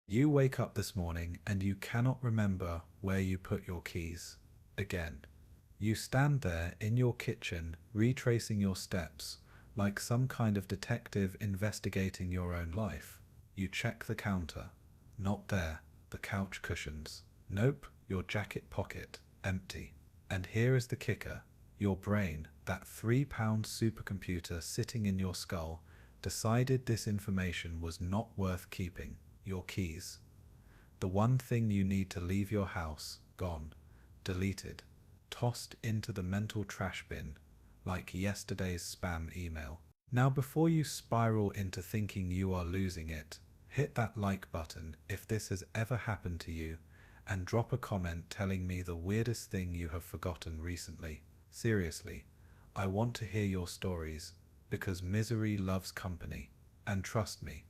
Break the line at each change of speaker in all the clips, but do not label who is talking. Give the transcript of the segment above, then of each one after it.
You wake up this morning and you cannot remember where you put your keys. Again. You stand there in your kitchen, retracing your steps, like some kind of detective investigating your own life. You check the counter. Not there. The couch cushions. Nope, your jacket pocket. Empty. And here is the kicker. Your brain, that 3-pound supercomputer sitting in your skull, decided this information was not worth keeping. Your keys. The one thing you need to leave your house, gone. Deleted. Tossed into the mental trash bin, like yesterday's spam email. Now before you spiral into thinking you are losing it, hit that like button if this has ever happened to you, and drop a comment telling me the weirdest thing you have forgotten recently. Seriously, I want to hear your stories, because misery loves company. And trust me,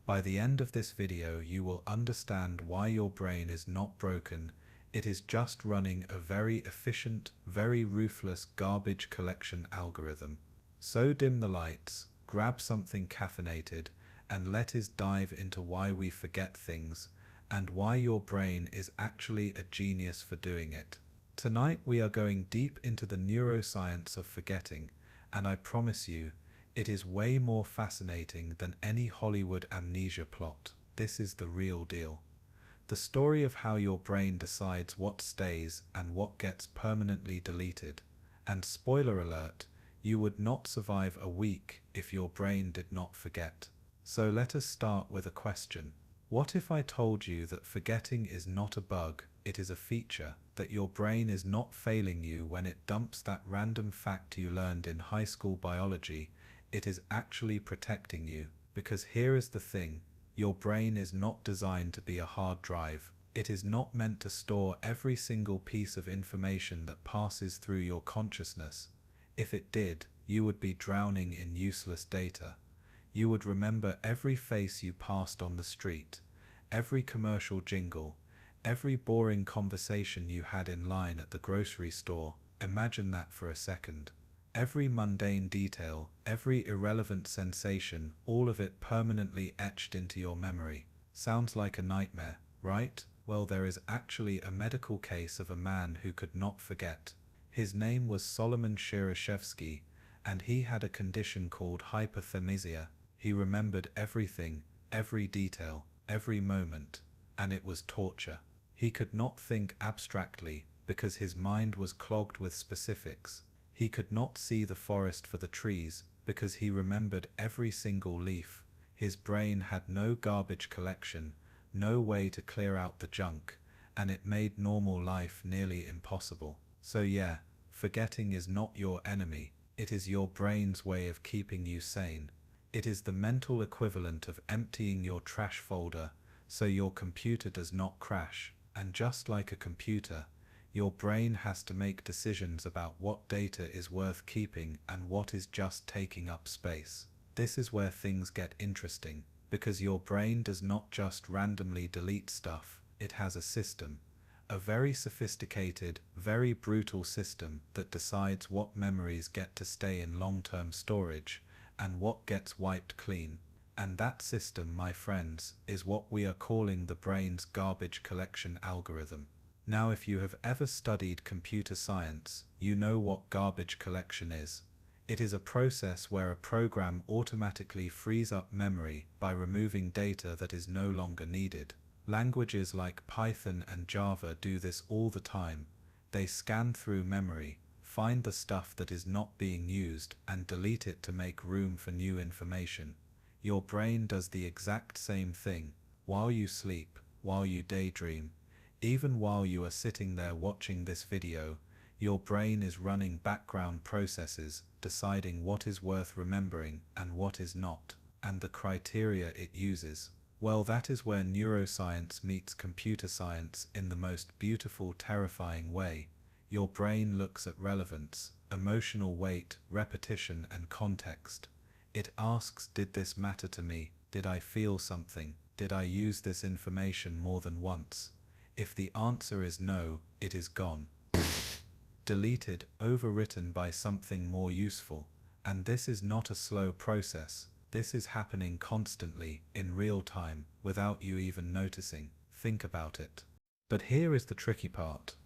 by the end of this video you will understand why your brain is not broken. It is just running a very efficient, very ruthless garbage collection algorithm. So dim the lights, grab something caffeinated, and let us dive into why we forget things, and why your brain is actually a genius for doing it. Tonight we are going deep into the neuroscience of forgetting, and I promise you, it is way more fascinating than any Hollywood amnesia plot. This is the real deal. The story of how your brain decides what stays and what gets permanently deleted. And spoiler alert, you would not survive a week if your brain did not forget. So let us start with a question. What if I told you that forgetting is not a bug, it is a feature, that your brain is not failing you when it dumps that random fact you learned in high school biology, it is actually protecting you? Because here is the thing. Your brain is not designed to be a hard drive. It is not meant to store every single piece of information that passes through your consciousness. If it did, you would be drowning in useless data. You would remember every face you passed on the street, every commercial jingle, every boring conversation you had in line at the grocery store. Imagine that for a second. Every mundane detail, every irrelevant sensation, all of it permanently etched into your memory. Sounds like a nightmare, right? Well, there is actually a medical case of a man who could not forget. His name was Solomon Shirashevsky, and he had a condition called hyperthermesia. He remembered everything, every detail, every moment, and it was torture. He could not think abstractly, because his mind was clogged with specifics. He could not see the forest for the trees, because he remembered every single leaf. His brain had no garbage collection, no way to clear out the junk, and it made normal life nearly impossible. So yeah, forgetting is not your enemy, it is your brain's way of keeping you sane. It is the mental equivalent of emptying your trash folder, so your computer does not crash. And just like a computer, your brain has to make decisions about what data is worth keeping and what is just taking up space. This is where things get interesting, because your brain does not just randomly delete stuff, it has a system. A very sophisticated, very brutal system that decides what memories get to stay in long-term storage and what gets wiped clean. And that system, my friends, is what we are calling the brain's garbage collection algorithm. Now, if you have ever studied computer science, you know what garbage collection is. It is a process where a program automatically frees up memory by removing data that is no longer needed. Languages like Python and Java do this all the time. They scan through memory, find the stuff that is not being used, and delete it to make room for new information. Your brain does the exact same thing. While you sleep, while you daydream, even while you are sitting there watching this video, your brain is running background processes, deciding what is worth remembering and what is not, and the criteria it uses. Well, that is where neuroscience meets computer science in the most beautiful, terrifying way. Your brain looks at relevance, emotional weight, repetition, and context. It asks, did this matter to me? Did I feel something? Did I use this information more than once? If the answer is no, it is gone. Deleted, overwritten by something more useful. And this is not a slow process. This is happening constantly, in real time, without you even noticing. Think about it. But here is the tricky part.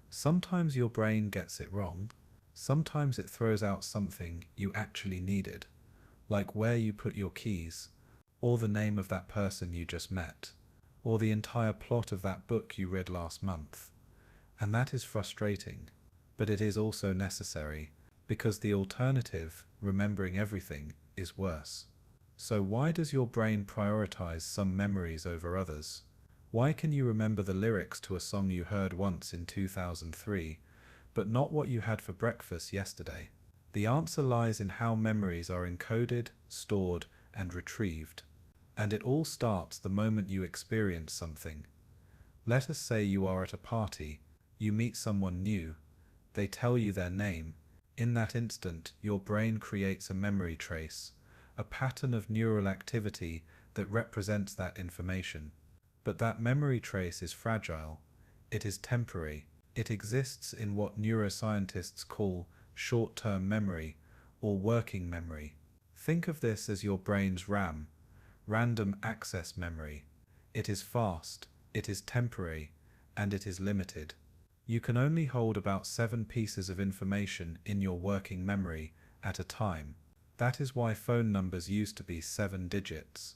Sometimes your brain gets it wrong. Sometimes it throws out something you actually needed, like where you put your keys, or the name of that person you just met, or the entire plot of that book you read last month. And that is frustrating, but it is also necessary, because the alternative, remembering everything, is worse. So why does your brain prioritize some memories over others? Why can you remember the lyrics to a song you heard once in 2003, but not what you had for breakfast yesterday? The answer lies in how memories are encoded, stored, and retrieved. And it all starts the moment you experience something. Let us say you are at a party, you meet someone new, they tell you their name. In that instant, your brain creates a memory trace, a pattern of neural activity that represents that information. But that memory trace is fragile. It is temporary. It exists in what neuroscientists call short-term memory or working memory. Think of this as your brain's RAM, random access memory. It is fast, it is temporary, and it is limited. You can only hold about 7 pieces of information in your working memory at a time. That is why phone numbers used to be 7 digits.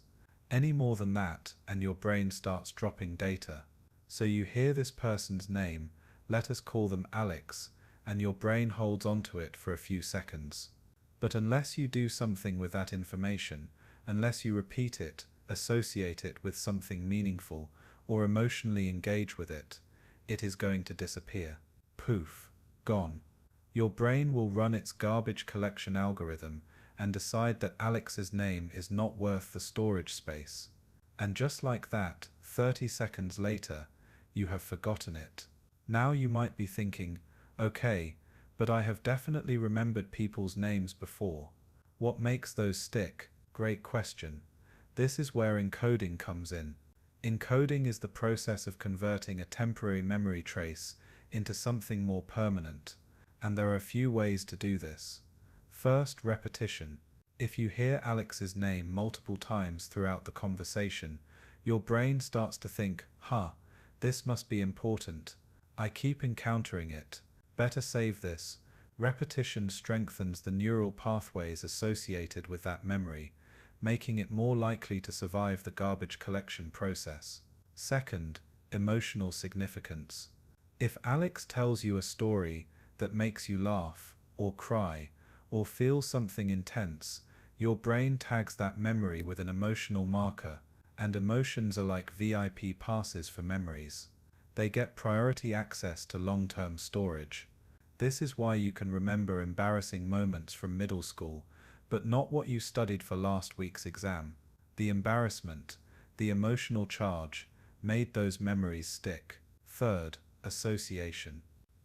Any more than that, and your brain starts dropping data. So you hear this person's name, let us call them Alex, and your brain holds onto it for a few seconds. But unless you do something with that information, unless you repeat it, associate it with something meaningful, or emotionally engage with it, it is going to disappear. Poof. Gone. Your brain will run its garbage collection algorithm and decide that Alex's name is not worth the storage space. And just like that, 30 seconds later, you have forgotten it. Now you might be thinking, okay, but I have definitely remembered people's names before. What makes those stick? Great question. This is where encoding comes in. Encoding is the process of converting a temporary memory trace into something more permanent, and there are a few ways to do this. First, repetition. If you hear Alex's name multiple times throughout the conversation, your brain starts to think, this must be important. I keep encountering it. Better save this. Repetition strengthens the neural pathways associated with that memory, making it more likely to survive the garbage collection process. Second, emotional significance. If Alex tells you a story that makes you laugh, or cry, or feel something intense, your brain tags that memory with an emotional marker, and emotions are like VIP passes for memories. They get priority access to long-term storage. This is why you can remember embarrassing moments from middle school, but not what you studied for last week's exam. The embarrassment, the emotional charge, made those memories stick. Third, association.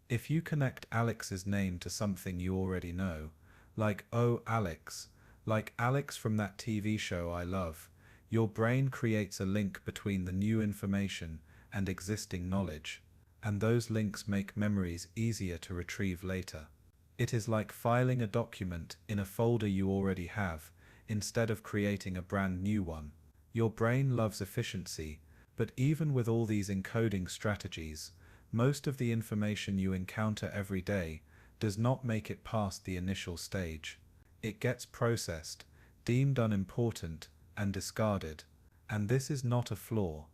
If you connect Alex's name to something you already know, like "Oh, Alex," like Alex from that TV show I love, your brain creates a link between the new information and existing knowledge, and those links make memories easier to retrieve later. It is like filing a document in a folder you already have, instead of creating a brand new one. Your brain loves efficiency, but even with all these encoding strategies, most of the information you encounter every day does not make it past the initial stage. It gets processed, deemed unimportant, and discarded. And this is not a flaw.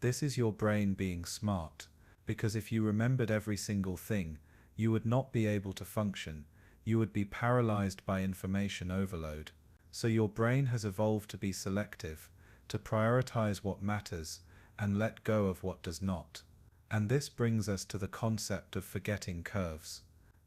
This is your brain being smart, because if you remembered every single thing, you would not be able to function. You would be paralyzed by information overload. So your brain has evolved to be selective, to prioritize what matters, and let go of what does not. And this brings us to the concept of forgetting curves.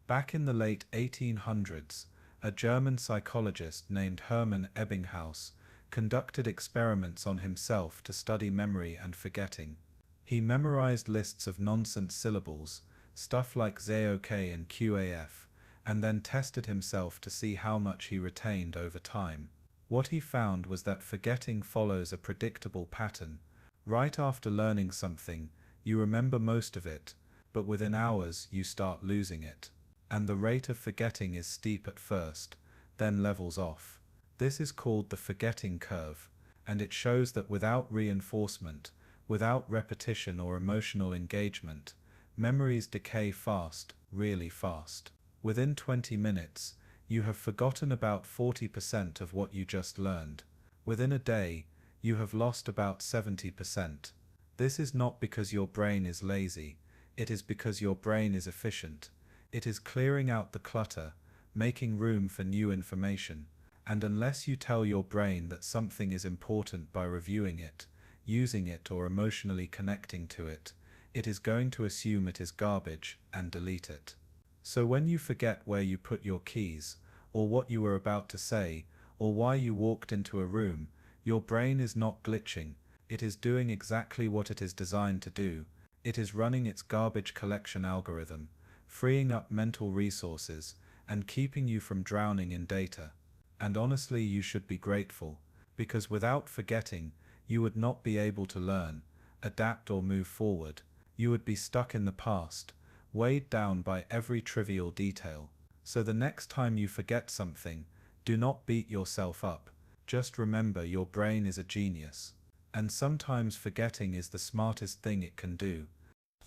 Back in the late 1800s, a German psychologist named Hermann Ebbinghaus conducted experiments on himself to study memory and forgetting. He memorized lists of nonsense syllables, stuff like ZOK and QAF, and then tested himself to see how much he retained over time. What he found was that forgetting follows a predictable pattern. Right after learning something, you remember most of it, but within hours you start losing it. And the rate of forgetting is steep at first, then levels off. This is called the forgetting curve, and it shows that without reinforcement, without repetition or emotional engagement, memories decay fast, really fast. Within 20 minutes, you have forgotten about 40% of what you just learned. Within a day, you have lost about 70%. This is not because your brain is lazy, it is because your brain is efficient. It is clearing out the clutter, making room for new information, and unless you tell your brain that something is important by reviewing it, using it or emotionally connecting to it, it is going to assume it is garbage and delete it. So when you forget where you put your keys, or what you were about to say, or why you walked into a room, your brain is not glitching, it is doing exactly what it is designed to do. It is running its garbage collection algorithm, freeing up mental resources, and keeping you from drowning in data. And honestly, you should be grateful, because without forgetting, you would not be able to learn, adapt or move forward. You would be stuck in the past, weighed down by every trivial detail. So the next time you forget something, do not beat yourself up. Just remember your brain is a genius. And sometimes forgetting is the smartest thing it can do.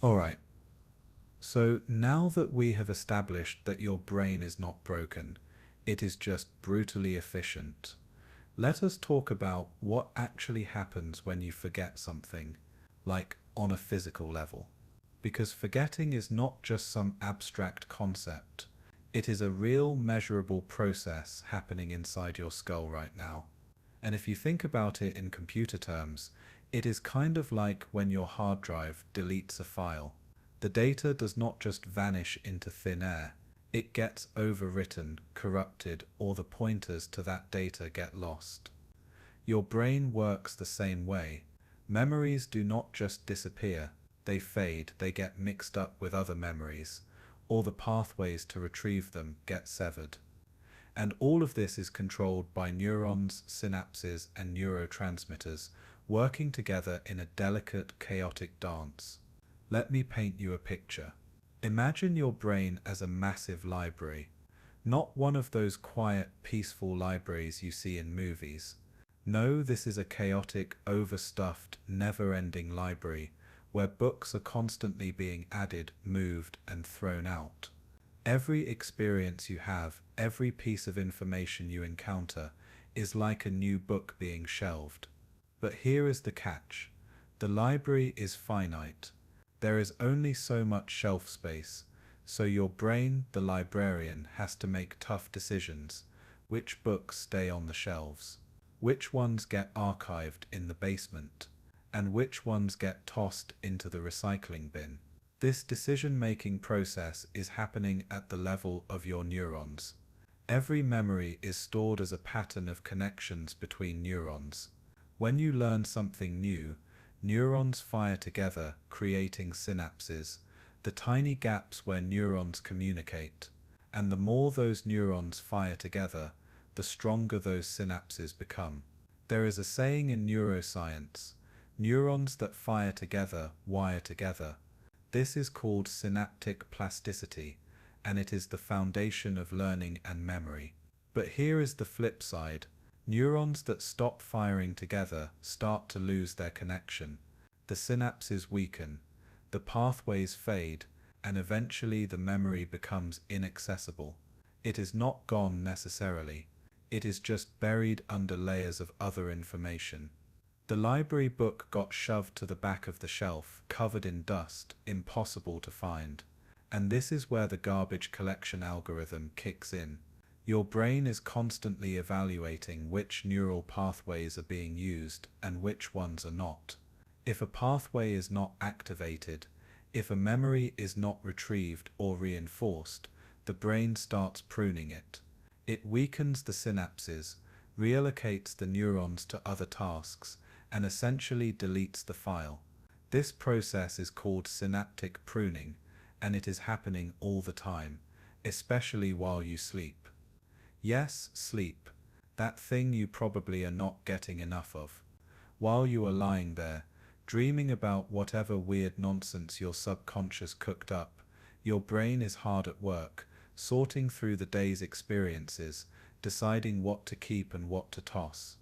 Alright, so now that we have established that your brain is not broken, it is just brutally efficient, let us talk about what actually happens when you forget something, like on a physical level. Because forgetting is not just some abstract concept, it is a real measurable process happening inside your skull right now. And if you think about it in computer terms, it is kind of like when your hard drive deletes a file. The data does not just vanish into thin air, it gets overwritten, corrupted, or the pointers to that data get lost. Your brain works the same way. Memories do not just disappear, they fade, they get mixed up with other memories, or the pathways to retrieve them get severed. And all of this is controlled by neurons, synapses, and neurotransmitters working together in a delicate, chaotic dance. Let me paint you a picture. Imagine your brain as a massive library, not one of those quiet, peaceful libraries you see in movies. No, this is a chaotic, overstuffed, never-ending library where books are constantly being added, moved, and thrown out. Every experience you have, every piece of information you encounter, is like a new book being shelved. But here is the catch. The library is finite. There is only so much shelf space, so your brain, the librarian, has to make tough decisions. Which books stay on the shelves? Which ones get archived in the basement? And which ones get tossed into the recycling bin? This decision-making process is happening at the level of your neurons. Every memory is stored as a pattern of connections between neurons. When you learn something new, neurons fire together, creating synapses, the tiny gaps where neurons communicate. And the more those neurons fire together, the stronger those synapses become. There is a saying in neuroscience, neurons that fire together wire together. This is called synaptic plasticity, and it is the foundation of learning and memory. But here is the flip side. Neurons that stop firing together start to lose their connection. The synapses weaken, the pathways fade, and eventually the memory becomes inaccessible. It is not gone necessarily. It is just buried under layers of other information. The library book got shoved to the back of the shelf, covered in dust, impossible to find. And this is where the garbage collection algorithm kicks in. Your brain is constantly evaluating which neural pathways are being used and which ones are not. If a pathway is not activated, if a memory is not retrieved or reinforced, the brain starts pruning it. It weakens the synapses, reallocates the neurons to other tasks, and essentially deletes the file. This process is called synaptic pruning, and it is happening all the time, especially while you sleep. Yes, sleep, that thing you probably are not getting enough of. While you are lying there, dreaming about whatever weird nonsense your subconscious cooked up, your brain is hard at work, sorting through the day's experiences, deciding what to keep and what to toss.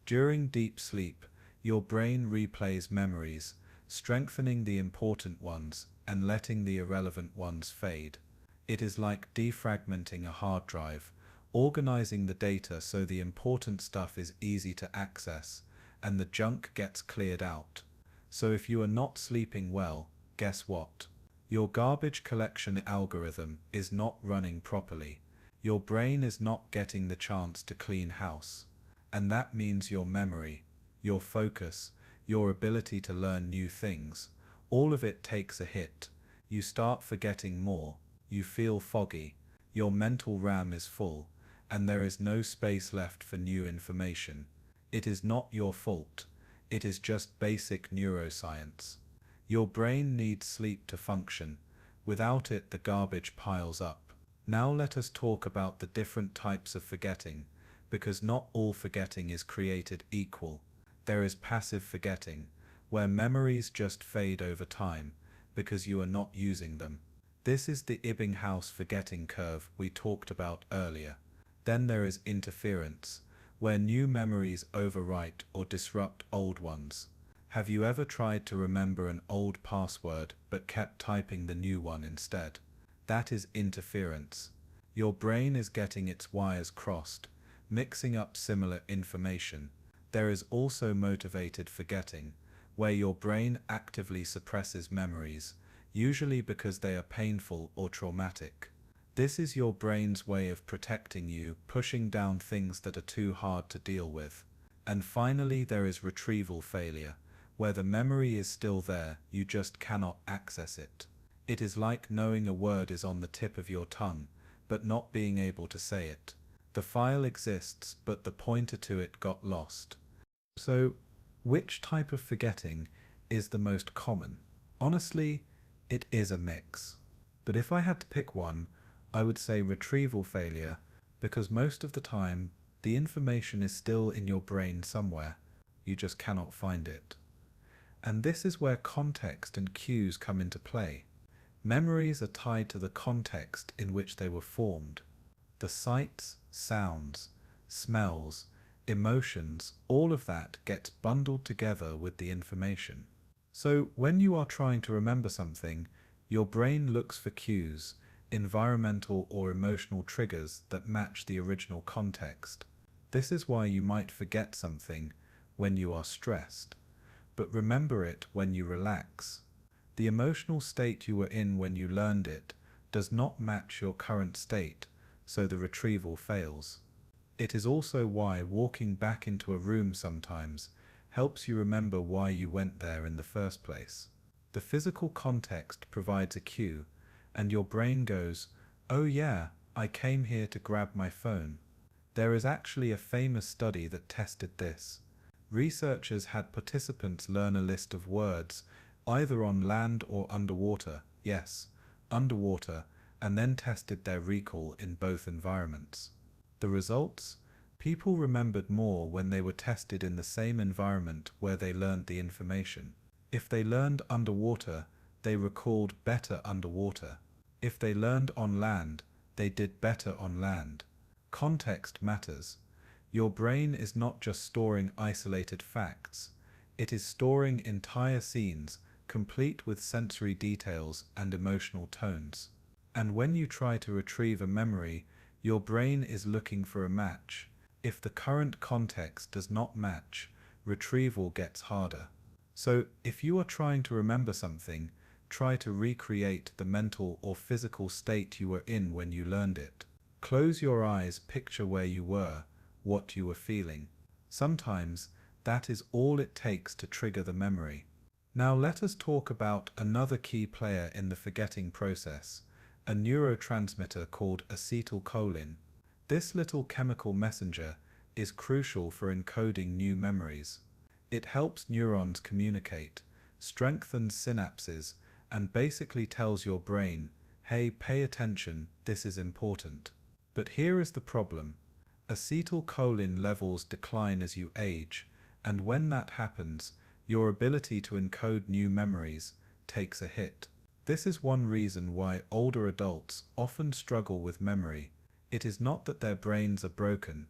During deep sleep, your brain replays memories, strengthening the important ones and letting the irrelevant ones fade. It is like defragmenting a hard drive, organizing the data so the important stuff is easy to access and the junk gets cleared out. So if you are not sleeping well, guess what? Your garbage collection algorithm is not running properly. Your brain is not getting the chance to clean house. And that means your memory, your focus, your ability to learn new things, all of it takes a hit. You start forgetting more, you feel foggy, your mental RAM is full, and there is no space left for new information. It is not your fault. It is just basic neuroscience. Your brain needs sleep to function. Without it, the garbage piles up. Now let us talk about the different types of forgetting, because not all forgetting is created equal. There is passive forgetting, where memories just fade over time, because you are not using them. This is the Ebbinghaus forgetting curve we talked about earlier. Then there is interference, where new memories overwrite or disrupt old ones. Have you ever tried to remember an old password but kept typing the new one instead? That is interference. Your brain is getting its wires crossed, mixing up similar information. There is also motivated forgetting, where your brain actively suppresses memories, usually because they are painful or traumatic. This is your brain's way of protecting you, pushing down things that are too hard to deal with. And finally, there is retrieval failure, where the memory is still there, you just cannot access it. It is like knowing a word is on the tip of your tongue, but not being able to say it. The file exists, but the pointer to it got lost. So, which type of forgetting is the most common? Honestly, it is a mix. But if I had to pick one, I would say retrieval failure, because most of the time, the information is still in your brain somewhere. You just cannot find it. And this is where context and cues come into play. Memories are tied to the context in which they were formed. The sights, sounds, smells, emotions, all of that gets bundled together with the information. So when you are trying to remember something, your brain looks for cues, environmental or emotional triggers that match the original context. This is why you might forget something when you are stressed, but remember it when you relax. The emotional state you were in when you learned it does not match your current state, so the retrieval fails. It is also why walking back into a room sometimes helps you remember why you went there in the first place. The physical context provides a cue, and your brain goes, "Oh yeah, I came here to grab my phone." There is actually a famous study that tested this. Researchers had participants learn a list of words, either on land or underwater, yes, underwater, and then tested their recall in both environments. The results? People remembered more when they were tested in the same environment where they learned the information. If they learned underwater, they recalled better underwater. If they learned on land, they did better on land. Context matters. Your brain is not just storing isolated facts. It is storing entire scenes, complete with sensory details and emotional tones. And when you try to retrieve a memory, your brain is looking for a match. If the current context does not match, retrieval gets harder. So, if you are trying to remember something, try to recreate the mental or physical state you were in when you learned it. Close your eyes, picture where you were, what you were feeling. Sometimes, that is all it takes to trigger the memory. Now let us talk about another key player in the forgetting process, a neurotransmitter called acetylcholine. This little chemical messenger is crucial for encoding new memories. It helps neurons communicate, strengthens synapses, and basically tells your brain, "Hey, pay attention, this is important." But here is the problem. Acetylcholine levels decline as you age, and when that happens, your ability to encode new memories takes a hit. This is one reason why older adults often struggle with memory. It is not that their brains are broken,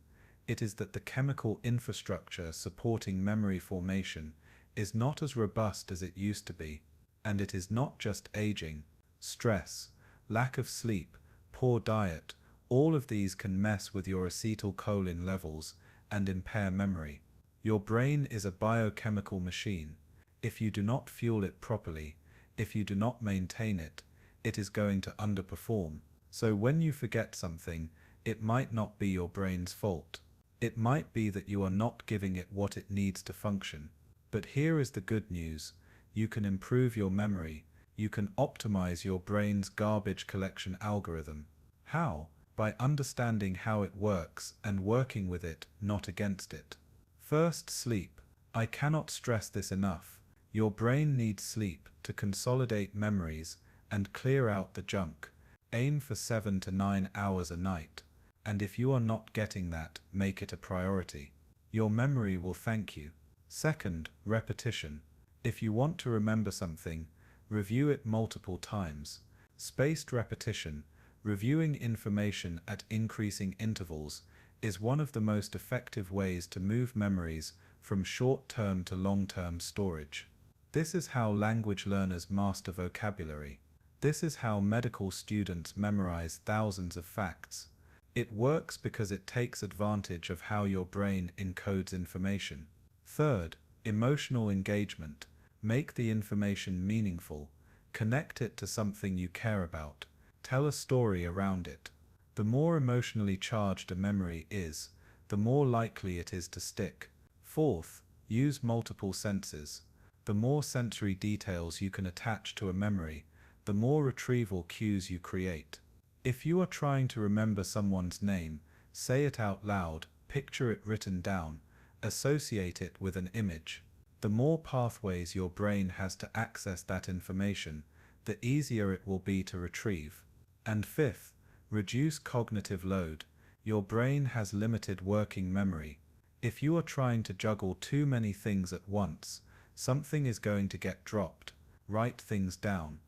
it is that the chemical infrastructure supporting memory formation is not as robust as it used to be, and it is not just aging, stress, lack of sleep, poor diet, all of these can mess with your acetylcholine levels and impair memory. Your brain is a biochemical machine. If you do not fuel it properly, if you do not maintain it, it is going to underperform. So when you forget something, it might not be your brain's fault. It might be that you are not giving it what it needs to function. But here is the good news. You can improve your memory. You can optimize your brain's garbage collection algorithm. How? By understanding how it works and working with it, not against it. First, sleep. I cannot stress this enough. Your brain needs sleep to consolidate memories and clear out the junk. Aim for 7 to 9 hours a night. And if you are not getting that, make it a priority. Your memory will thank you. Second, repetition. If you want to remember something, review it multiple times. Spaced repetition, reviewing information at increasing intervals, is one of the most effective ways to move memories from short-term to long-term storage. This is how language learners master vocabulary. This is how medical students memorize thousands of facts. It works because it takes advantage of how your brain encodes information. Third, emotional engagement. Make the information meaningful. Connect it to something you care about. Tell a story around it. The more emotionally charged a memory is, the more likely it is to stick. Fourth, use multiple senses. The more sensory details you can attach to a memory, the more retrieval cues you create. If you are trying to remember someone's name, say it out loud, picture it written down, associate it with an image. The more pathways your brain has to access that information, the easier it will be to retrieve. And fifth, reduce cognitive load. Your brain has limited working memory. If you are trying to juggle too many things at once, something is going to get dropped. Write things down.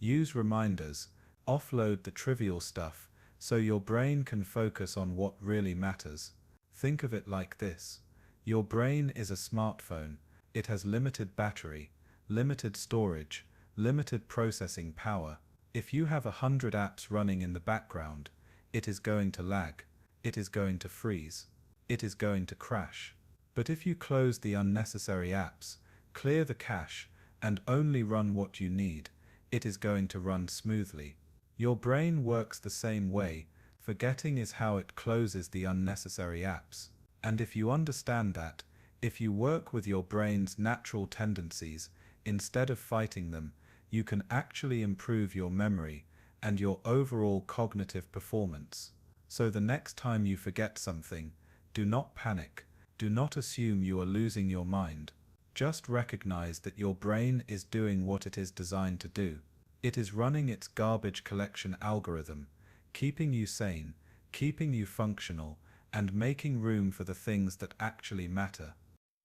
Use reminders. Offload the trivial stuff so your brain can focus on what really matters. Think of it like this. Your brain is a smartphone. It has limited battery, limited storage, limited processing power. If you have 100 apps running in the background, it is going to lag. It is going to freeze. It is going to crash. But if you close the unnecessary apps, clear the cache, and only run what you need, it is going to run smoothly. Your brain works the same way. Forgetting is how it closes the unnecessary apps. And if you understand that, if you work with your brain's natural tendencies, instead of fighting them, you can actually improve your memory and your overall cognitive performance. So the next time you forget something, do not panic. Do not assume you are losing your mind. Just recognize that your brain is doing what it is designed to do. It is running its garbage collection algorithm, keeping you sane, keeping you functional, and making room for the things that actually matter.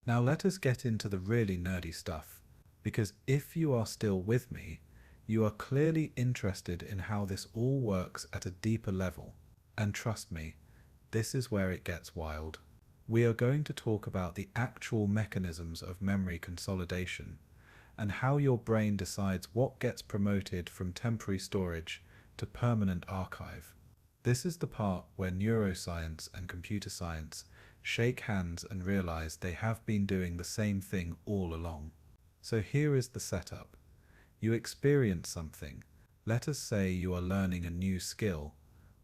Now let us get into the really nerdy stuff, because if you are still with me, you are clearly interested in how this all works at a deeper level. And trust me, this is where it gets wild. We are going to talk about the actual mechanisms of memory consolidation, and how your brain decides what gets promoted from temporary storage to permanent archive. This is the part where neuroscience and computer science shake hands and realize they have been doing the same thing all along. So here is the setup. You experience something. Let us say you are learning a new skill,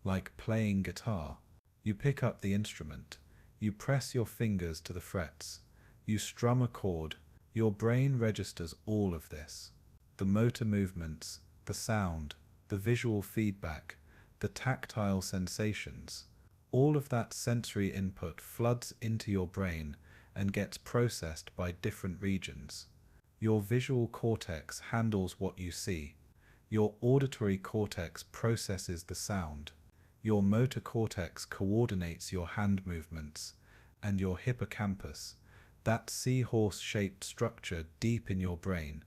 like playing guitar. You pick up the instrument. You press your fingers to the frets. You strum a chord. Your brain registers all of this. The motor movements, the sound, the visual feedback, the tactile sensations. All of that sensory input floods into your brain and gets processed by different regions. Your visual cortex handles what you see. Your auditory cortex processes the sound. Your motor cortex coordinates your hand movements. And your hippocampus, that seahorse-shaped structure deep in your brain,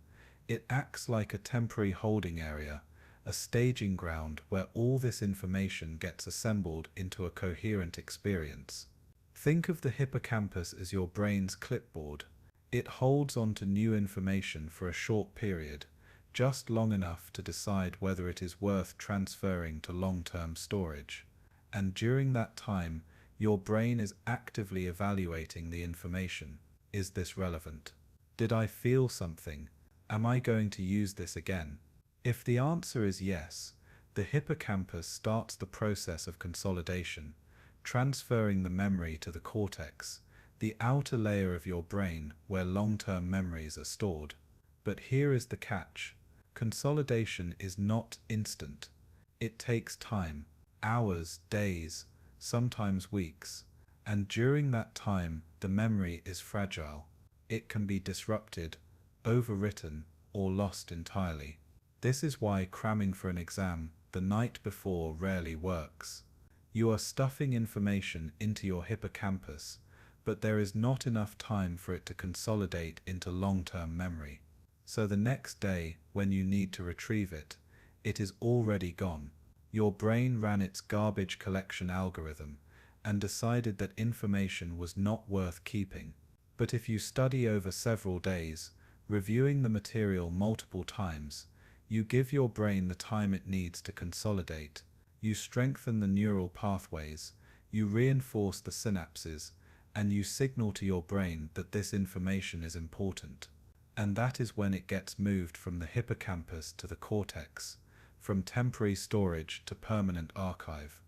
it acts like a temporary holding area, a staging ground where all this information gets assembled into a coherent experience. Think of the hippocampus as your brain's clipboard. It holds on to new information for a short period, just long enough to decide whether it is worth transferring to long-term storage. And during that time, your brain is actively evaluating the information. Is this relevant? Did I feel something? Am I going to use this again? If the answer is yes, the hippocampus starts the process of consolidation, transferring the memory to the cortex, the outer layer of your brain where long-term memories are stored. But here is the catch. Consolidation is not instant. It takes time, hours, days, sometimes weeks, and during that time the memory is fragile. It can be disrupted, overwritten, or lost entirely. This is why cramming for an exam the night before rarely works. You are stuffing information into your hippocampus, but there is not enough time for it to consolidate into long-term memory. So the next day, when you need to retrieve it, it is already gone. Your brain ran its garbage collection algorithm and decided that information was not worth keeping. But if you study over several days, reviewing the material multiple times, you give your brain the time it needs to consolidate. You strengthen the neural pathways, you reinforce the synapses, and you signal to your brain that this information is important. And that is when it gets moved from the hippocampus to the cortex, from temporary storage to permanent archive.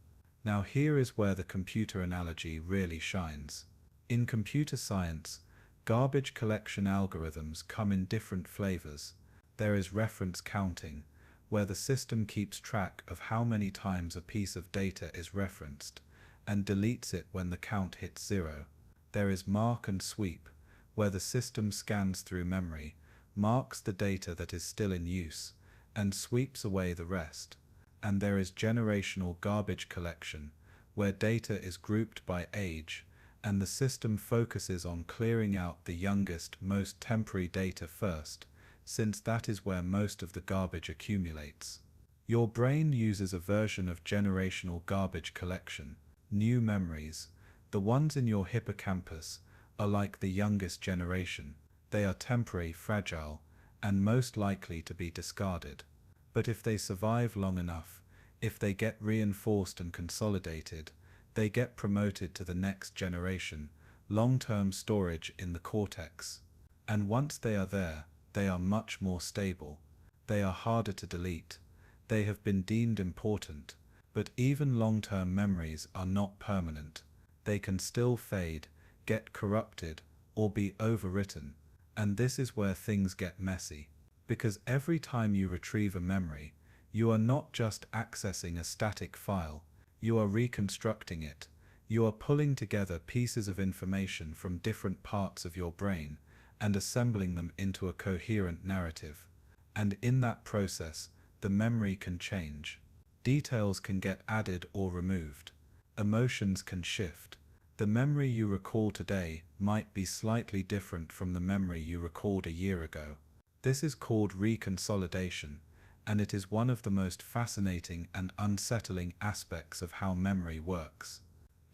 Now here is where the computer analogy really shines. In computer science, garbage collection algorithms come in different flavors. There is reference counting, where the system keeps track of how many times a piece of data is referenced, and deletes it when the count hits 0. There is mark and sweep, where the system scans through memory, marks the data that is still in use, and sweeps away the rest. And there is generational garbage collection, where data is grouped by age, and the system focuses on clearing out the youngest, most temporary data first, since that is where most of the garbage accumulates. Your brain uses a version of generational garbage collection. New memories, the ones in your hippocampus, are like the youngest generation. They are temporary, fragile, and most likely to be discarded. But if they survive long enough, if they get reinforced and consolidated, they get promoted to the next generation, long-term storage in the cortex. And once they are there, they are much more stable. They are harder to delete. They have been deemed important. But even long-term memories are not permanent. They can still fade, get corrupted, or be overwritten. And this is where things get messy. Because every time you retrieve a memory, you are not just accessing a static file, you are reconstructing it. You are pulling together pieces of information from different parts of your brain and assembling them into a coherent narrative. And in that process, the memory can change. Details can get added or removed. Emotions can shift. The memory you recall today might be slightly different from the memory you recalled a year ago. This is called reconsolidation, and it is one of the most fascinating and unsettling aspects of how memory works.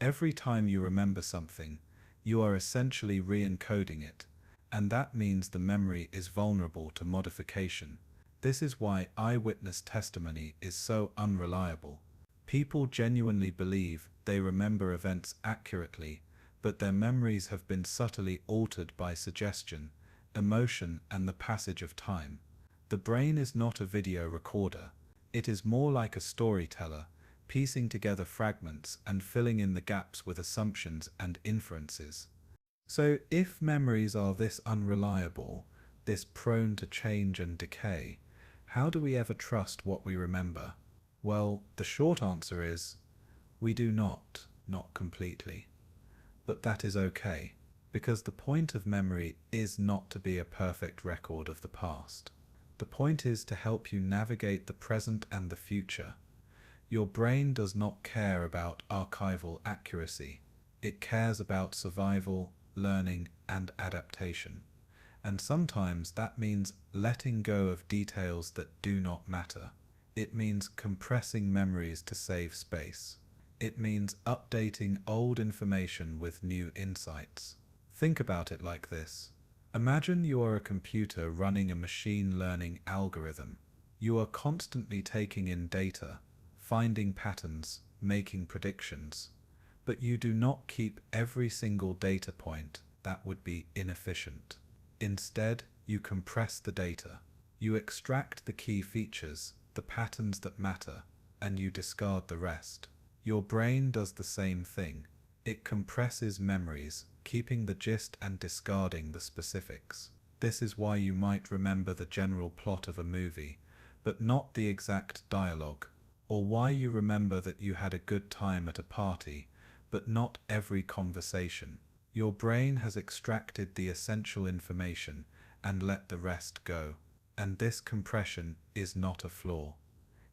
Every time you remember something, you are essentially re-encoding it, and that means the memory is vulnerable to modification. This is why eyewitness testimony is so unreliable. People genuinely believe they remember events accurately, but their memories have been subtly altered by suggestion, emotion, and the passage of time. The brain is not a video recorder. It is more like a storyteller, piecing together fragments and filling in the gaps with assumptions and inferences. So if memories are this unreliable, this prone to change and decay, how do we ever trust what we remember? Well, the short answer is, we do not completely. But that is okay, because the point of memory is not to be a perfect record of the past. The point is to help you navigate the present and the future. Your brain does not care about archival accuracy. It cares about survival, learning, and adaptation. And sometimes that means letting go of details that do not matter. It means compressing memories to save space. It means updating old information with new insights. Think about it like this. Imagine you are a computer running a machine learning algorithm. You are constantly taking in data, finding patterns, making predictions. But you do not keep every single data point. That would be inefficient. Instead, you compress the data. You extract the key features, the patterns that matter, and you discard the rest. Your brain does the same thing. It compresses memories, keeping the gist and discarding the specifics. This is why you might remember the general plot of a movie, but not the exact dialogue, or why you remember that you had a good time at a party, but not every conversation. Your brain has extracted the essential information and let the rest go. And this compression is not a flaw.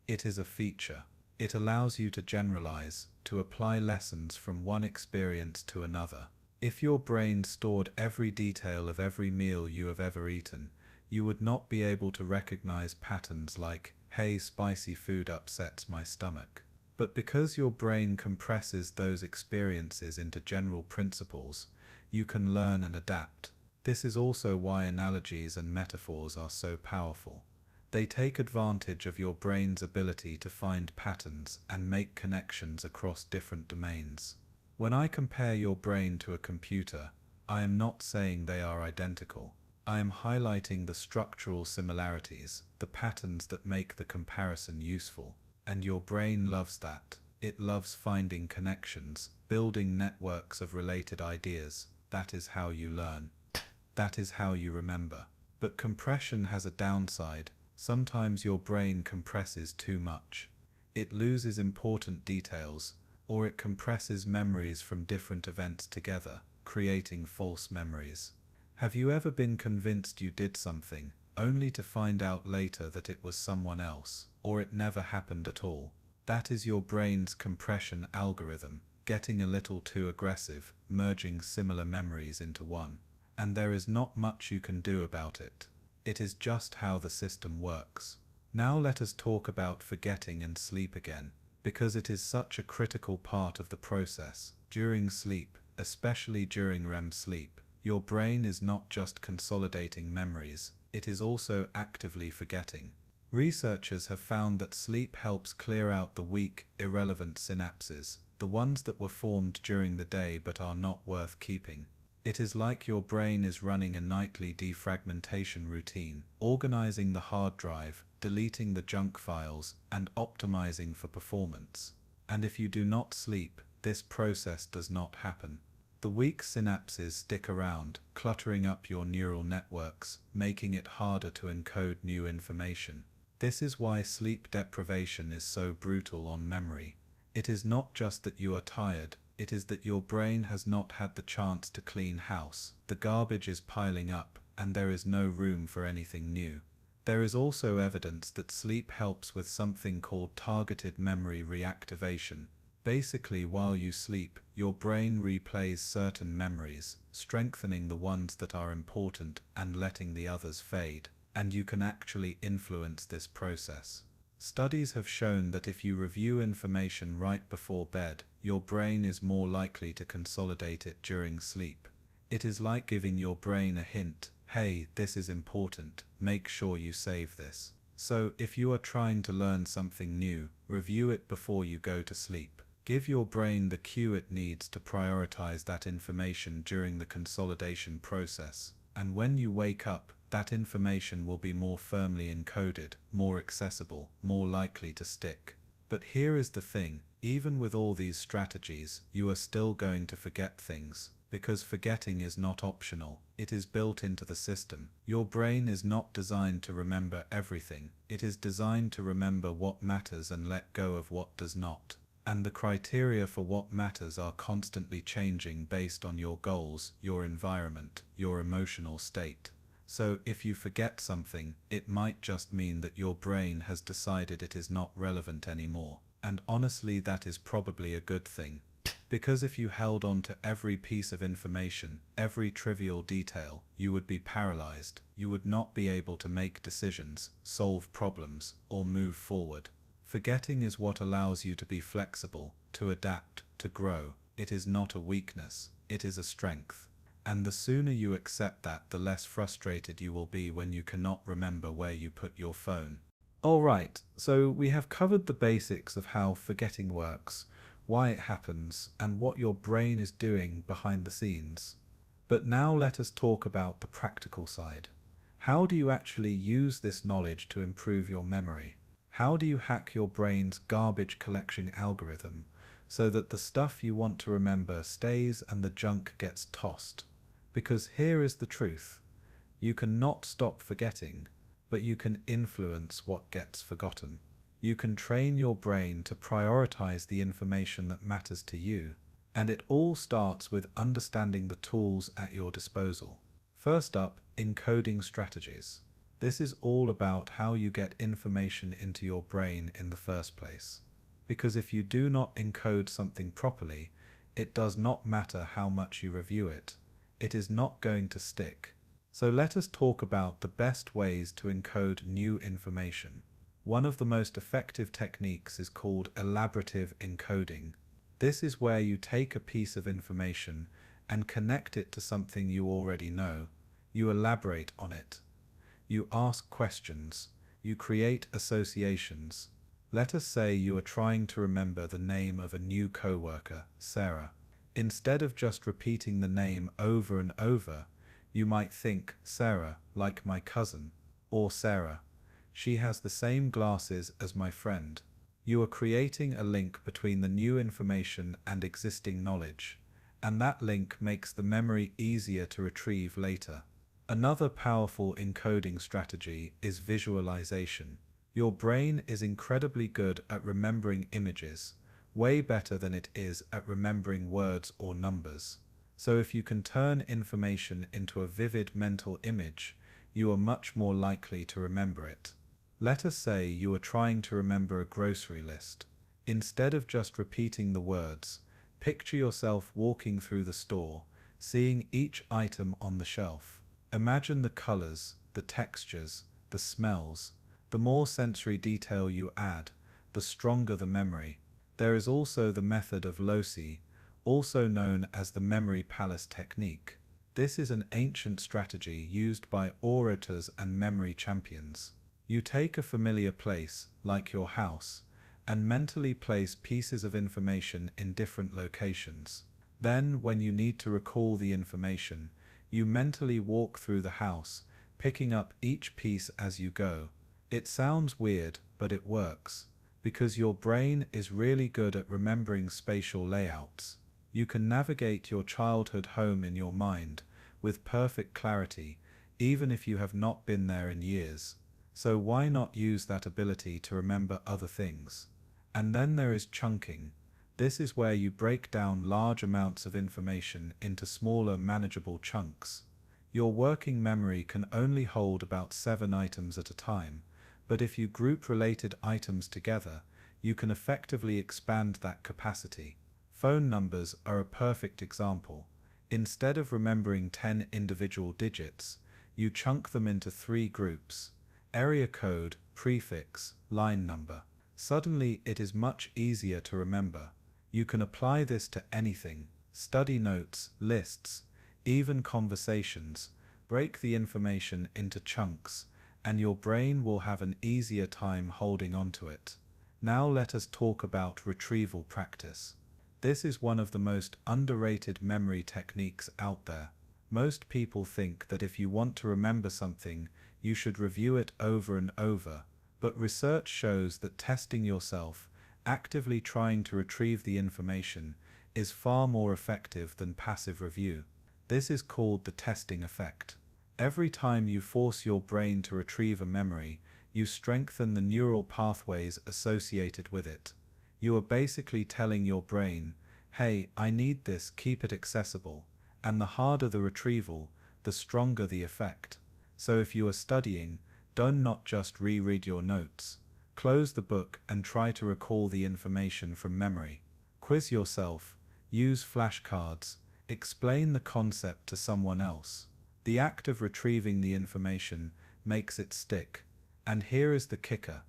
It is a feature. It allows you to generalize, to apply lessons from one experience to another. If your brain stored every detail of every meal you have ever eaten, you would not be able to recognize patterns like, "Hey, spicy food upsets my stomach." But because your brain compresses those experiences into general principles, you can learn and adapt. This is also why analogies and metaphors are so powerful. They take advantage of your brain's ability to find patterns and make connections across different domains. When I compare your brain to a computer, I am not saying they are identical. I am highlighting the structural similarities, the patterns that make the comparison useful. And your brain loves that. It loves finding connections, building networks of related ideas. That is how you learn. That is how you remember. But compression has a downside. Sometimes your brain compresses too much. It loses important details, or it compresses memories from different events together, creating false memories. Have you ever been convinced you did something, only to find out later that it was someone else, or it never happened at all? That is your brain's compression algorithm, getting a little too aggressive, merging similar memories into one. And there is not much you can do about it. It is just how the system works. Now let us talk about forgetting and sleep again, because it is such a critical part of the process. During sleep, especially during REM sleep, your brain is not just consolidating memories, it is also actively forgetting. Researchers have found that sleep helps clear out the weak, irrelevant synapses, the ones that were formed during the day but are not worth keeping. It is like your brain is running a nightly defragmentation routine, organizing the hard drive, deleting the junk files, and optimizing for performance. And if you do not sleep, this process does not happen. The weak synapses stick around, cluttering up your neural networks, making it harder to encode new information. This is why sleep deprivation is so brutal on memory. It is not just that you are tired, it is that your brain has not had the chance to clean house. The garbage is piling up, and there is no room for anything new. There is also evidence that sleep helps with something called targeted memory reactivation. Basically, while you sleep, your brain replays certain memories, strengthening the ones that are important and letting the others fade. And you can actually influence this process. Studies have shown that if you review information right before bed, your brain is more likely to consolidate it during sleep. It is like giving your brain a hint, "Hey, this is important, make sure you save this." So, if you are trying to learn something new, review it before you go to sleep. Give your brain the cue it needs to prioritize that information during the consolidation process. And when you wake up, that information will be more firmly encoded, more accessible, more likely to stick. But here is the thing, even with all these strategies, you are still going to forget things, because forgetting is not optional, it is built into the system. Your brain is not designed to remember everything, it is designed to remember what matters and let go of what does not. And the criteria for what matters are constantly changing based on your goals, your environment, your emotional state. So if you forget something, it might just mean that your brain has decided it is not relevant anymore. And honestly, that is probably a good thing. Because if you held on to every piece of information, every trivial detail, you would be paralyzed. You would not be able to make decisions, solve problems, or move forward. Forgetting is what allows you to be flexible, to adapt, to grow. It is not a weakness, it is a strength. And the sooner you accept that, the less frustrated you will be when you cannot remember where you put your phone. Alright, so we have covered the basics of how forgetting works, why it happens, and what your brain is doing behind the scenes. But now let us talk about the practical side. How do you actually use this knowledge to improve your memory? How do you hack your brain's garbage collection algorithm so that the stuff you want to remember stays and the junk gets tossed? Because here is the truth. You cannot stop forgetting, but you can influence what gets forgotten. You can train your brain to prioritize the information that matters to you, and it all starts with understanding the tools at your disposal. First up, encoding strategies. This is all about how you get information into your brain in the first place. Because if you do not encode something properly, it does not matter how much you review it. It is not going to stick. So let us talk about the best ways to encode new information. One of the most effective techniques is called elaborative encoding. This is where you take a piece of information and connect it to something you already know. You elaborate on it. You ask questions. You create associations. Let us say you are trying to remember the name of a new coworker, Sarah. Instead of just repeating the name over and over, you might think, Sarah, like my cousin, or Sarah, she has the same glasses as my friend. You are creating a link between the new information and existing knowledge, and that link makes the memory easier to retrieve later. Another powerful encoding strategy is visualization. Your brain is incredibly good at remembering images, way better than it is at remembering words or numbers. So if you can turn information into a vivid mental image, you are much more likely to remember it. Let us say you are trying to remember a grocery list. Instead of just repeating the words, picture yourself walking through the store, seeing each item on the shelf. Imagine the colors, the textures, the smells. The more sensory detail you add, the stronger the memory. There is also the method of loci, also known as the memory palace technique. This is an ancient strategy used by orators and memory champions. You take a familiar place, like your house, and mentally place pieces of information in different locations. Then, when you need to recall the information, you mentally walk through the house, picking up each piece as you go. It sounds weird, but it works, because your brain is really good at remembering spatial layouts. You can navigate your childhood home in your mind with perfect clarity, even if you have not been there in years. So why not use that ability to remember other things? And then there is chunking. This is where you break down large amounts of information into smaller, manageable chunks. Your working memory can only hold about 7 items at a time, but if you group related items together, you can effectively expand that capacity. Phone numbers are a perfect example. Instead of remembering 10 individual digits, you chunk them into 3 groups: area code, prefix, line number. Suddenly it is much easier to remember. You can apply this to anything: study notes, lists, even conversations. Break the information into chunks, and your brain will have an easier time holding onto it. Now let us talk about retrieval practice. This is one of the most underrated memory techniques out there. Most people think that if you want to remember something, you should review it over and over, but research shows that testing yourself, actively trying to retrieve the information, is far more effective than passive review. This is called the testing effect. Every time you force your brain to retrieve a memory, you strengthen the neural pathways associated with it. You are basically telling your brain, hey, I need this, keep it accessible. And the harder the retrieval, the stronger the effect. So if you are studying, do not just reread your notes. Close the book and try to recall the information from memory. Quiz yourself, use flashcards, explain the concept to someone else. The act of retrieving the information makes it stick. And here is the kicker.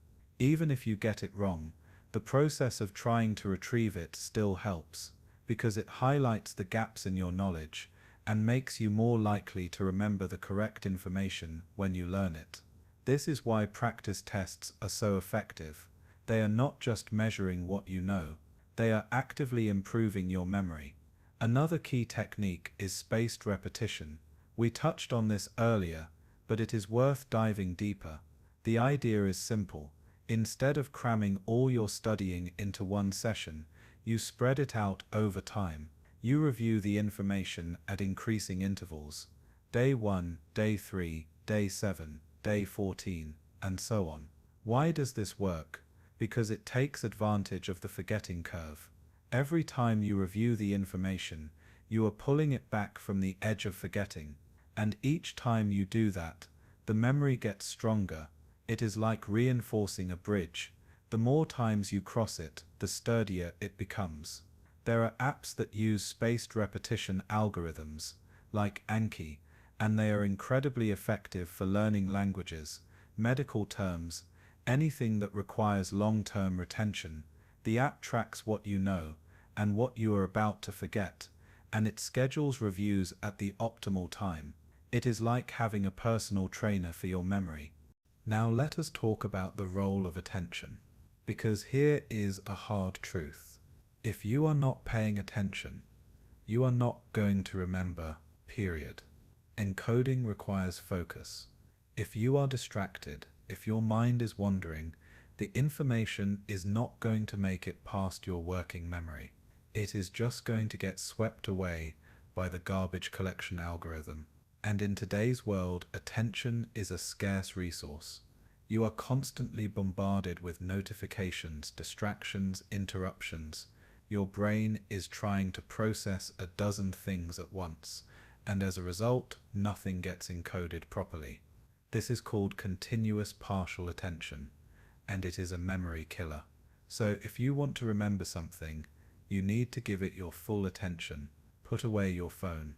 Even if you get it wrong, the process of trying to retrieve it still helps, because it highlights the gaps in your knowledge and makes you more likely to remember the correct information when you learn it. This is why practice tests are so effective. They are not just measuring what you know, they are actively improving your memory. Another key technique is spaced repetition. We touched on this earlier, but it is worth diving deeper. The idea is simple. Instead of cramming all your studying into one session, you spread it out over time. You review the information at increasing intervals. Day 1, Day 3, Day 7, Day 14, and so on. Why does this work? Because it takes advantage of the forgetting curve. Every time you review the information, you are pulling it back from the edge of forgetting, and each time you do that, the memory gets stronger. It is like reinforcing a bridge. The more times you cross it, the sturdier it becomes. There are apps that use spaced repetition algorithms, like Anki, and they are incredibly effective for learning languages, medical terms, anything that requires long-term retention. The app tracks what you know and what you are about to forget, and it schedules reviews at the optimal time. It is like having a personal trainer for your memory. Now let us talk about the role of attention, because here is a hard truth. If you are not paying attention, you are not going to remember, period. Encoding requires focus. If you are distracted, if your mind is wandering, the information is not going to make it past your working memory. It is just going to get swept away by the garbage collection algorithm. And in today's world, attention is a scarce resource. You are constantly bombarded with notifications, distractions, interruptions. Your brain is trying to process a dozen things at once, and as a result, nothing gets encoded properly. This is called continuous partial attention, and it is a memory killer. So if you want to remember something, you need to give it your full attention. Put away your phone.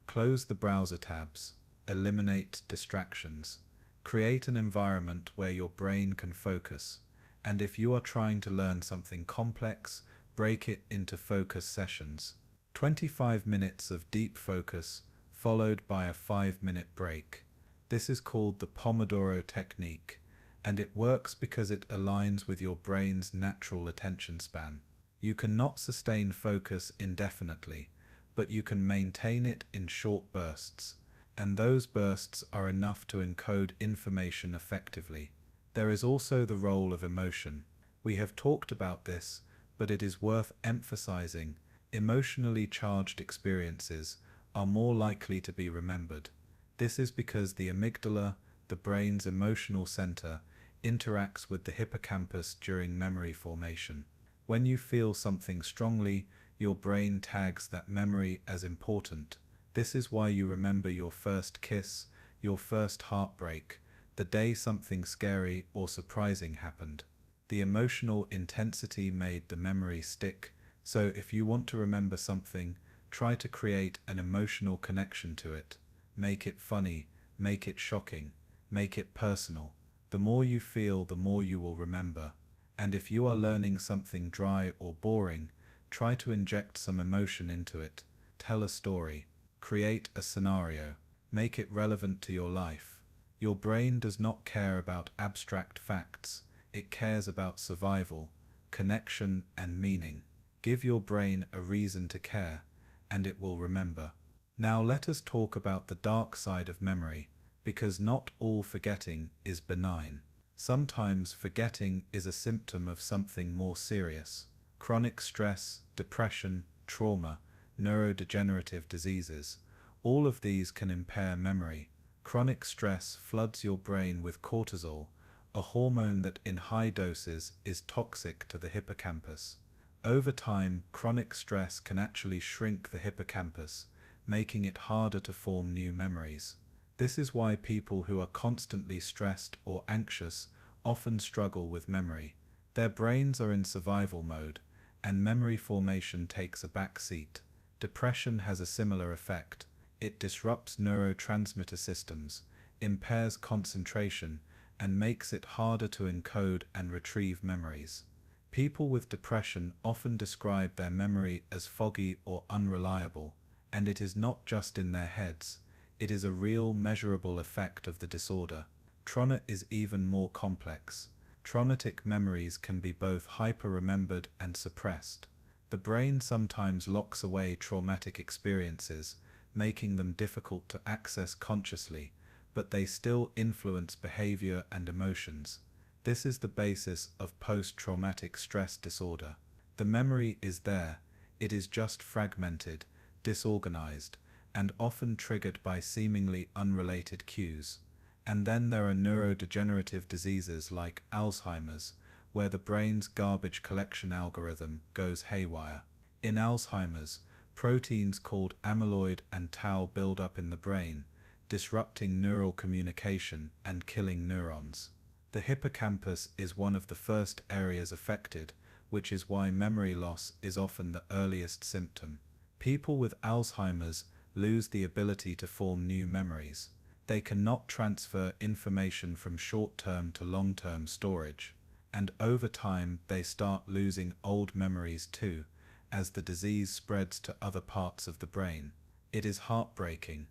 Close the browser tabs. Eliminate distractions. Create an environment where your brain can focus. And if you are trying to learn something complex, break it into focus sessions. 25 minutes of deep focus, followed by a 5-minute break. This is called the Pomodoro technique, and it works because it aligns with your brain's natural attention span. You cannot sustain focus indefinitely, but you can maintain it in short bursts, and those bursts are enough to encode information effectively. There is also the role of emotion. We have talked about this, but it is worth emphasizing. Emotionally charged experiences are more likely to be remembered. This is because the amygdala, the brain's emotional center, interacts with the hippocampus during memory formation. When you feel something strongly, your brain tags that memory as important. This is why you remember your first kiss, your first heartbreak, the day something scary or surprising happened. The emotional intensity made the memory stick, so if you want to remember something, try to create an emotional connection to it. Make it funny, make it shocking, make it personal. The more you feel, the more you will remember. And if you are learning something dry or boring, try to inject some emotion into it. Tell a story. Create a scenario. Make it relevant to your life. Your brain does not care about abstract facts. It cares about survival, connection, and meaning. Give your brain a reason to care, and it will remember. Now let us talk about the dark side of memory, because not all forgetting is benign. Sometimes forgetting is a symptom of something more serious. Chronic stress, depression, trauma, neurodegenerative diseases, all of these can impair memory. Chronic stress floods your brain with cortisol, a hormone that in high doses is toxic to the hippocampus. Over time, chronic stress can actually shrink the hippocampus, making it harder to form new memories. This is why people who are constantly stressed or anxious often struggle with memory. Their brains are in survival mode, and memory formation takes a back seat. Depression has a similar effect. It disrupts neurotransmitter systems, impairs concentration, and makes it harder to encode and retrieve memories. People with depression often describe their memory as foggy or unreliable, and it is not just in their heads, it is a real measurable effect of the disorder. Trauma is even more complex. Traumatic memories can be both hyper-remembered and suppressed. The brain sometimes locks away traumatic experiences, making them difficult to access consciously, but they still influence behavior and emotions. This is the basis of post-traumatic stress disorder. The memory is there, it is just fragmented, disorganized, and often triggered by seemingly unrelated cues. And then there are neurodegenerative diseases like Alzheimer's, where the brain's garbage collection algorithm goes haywire. In Alzheimer's, proteins called amyloid and tau build up in the brain, disrupting neural communication and killing neurons. The hippocampus is one of the first areas affected, which is why memory loss is often the earliest symptom. People with Alzheimer's lose the ability to form new memories. They cannot transfer information from short-term to long-term storage, and over time they start losing old memories too, as the disease spreads to other parts of the brain. It is heartbreaking,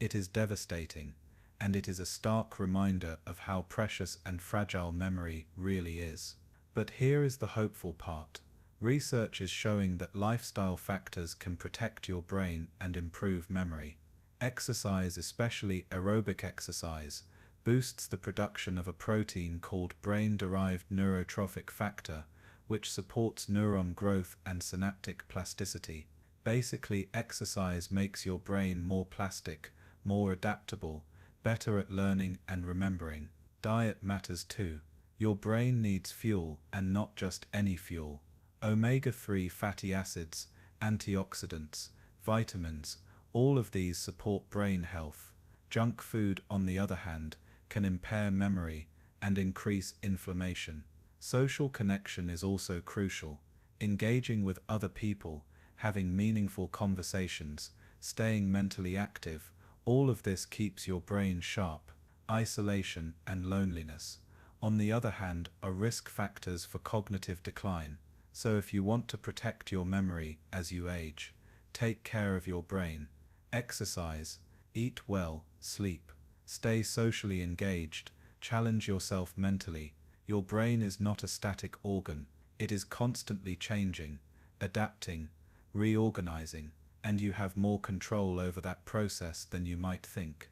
it is devastating, and it is a stark reminder of how precious and fragile memory really is. But here is the hopeful part. Research is showing that lifestyle factors can protect your brain and improve memory. Exercise, especially aerobic exercise, boosts the production of a protein called brain-derived neurotrophic factor, which supports neuron growth and synaptic plasticity. Basically, exercise makes your brain more plastic, more adaptable, better at learning and remembering. Diet matters too. Your brain needs fuel, and not just any fuel. Omega-3 fatty acids, antioxidants, vitamins, all of these support brain health. Junk food, on the other hand, can impair memory and increase inflammation. Social connection is also crucial. Engaging with other people, having meaningful conversations, staying mentally active, all of this keeps your brain sharp. Isolation and loneliness, on the other hand, are risk factors for cognitive decline. So if you want to protect your memory as you age, take care of your brain. Exercise, eat well, sleep, stay socially engaged, challenge yourself mentally. Your brain is not a static organ, it is constantly changing, adapting, reorganizing, and you have more control over that process than you might think.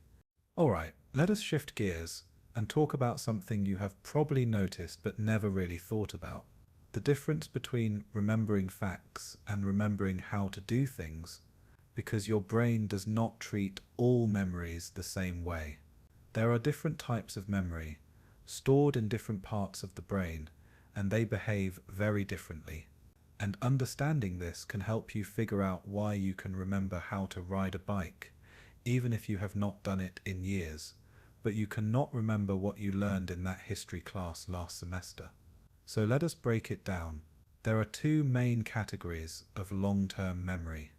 Alright, let us shift gears and talk about something you have probably noticed but never really thought about. The difference between remembering facts and remembering how to do things, because your brain does not treat all memories the same way. There are different types of memory, stored in different parts of the brain, and they behave very differently. And understanding this can help you figure out why you can remember how to ride a bike, even if you have not done it in years, but you cannot remember what you learned in that history class last semester. So let us break it down. There are two main categories of long-term memory,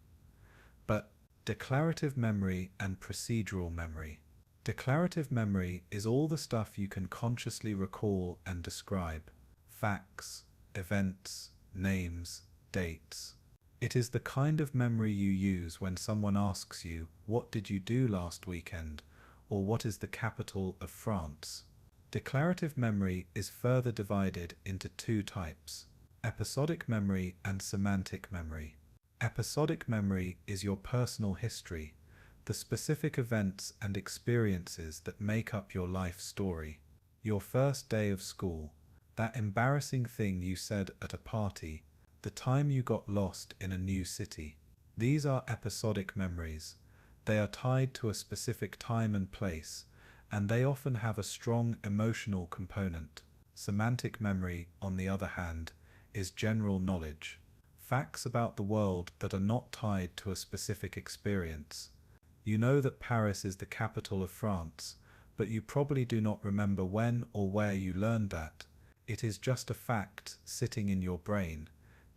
but declarative memory and procedural memory. Declarative memory is all the stuff you can consciously recall and describe. Facts, events, names, dates. It is the kind of memory you use when someone asks you, "What did you do last weekend?" or "What is the capital of France?" Declarative memory is further divided into two types: episodic memory and semantic memory. Episodic memory is your personal history, the specific events and experiences that make up your life story. Your first day of school, that embarrassing thing you said at a party, the time you got lost in a new city. These are episodic memories. They are tied to a specific time and place, and they often have a strong emotional component. Semantic memory, on the other hand, is general knowledge. Facts about the world that are not tied to a specific experience. You know that Paris is the capital of France, but you probably do not remember when or where you learned that. It is just a fact sitting in your brain,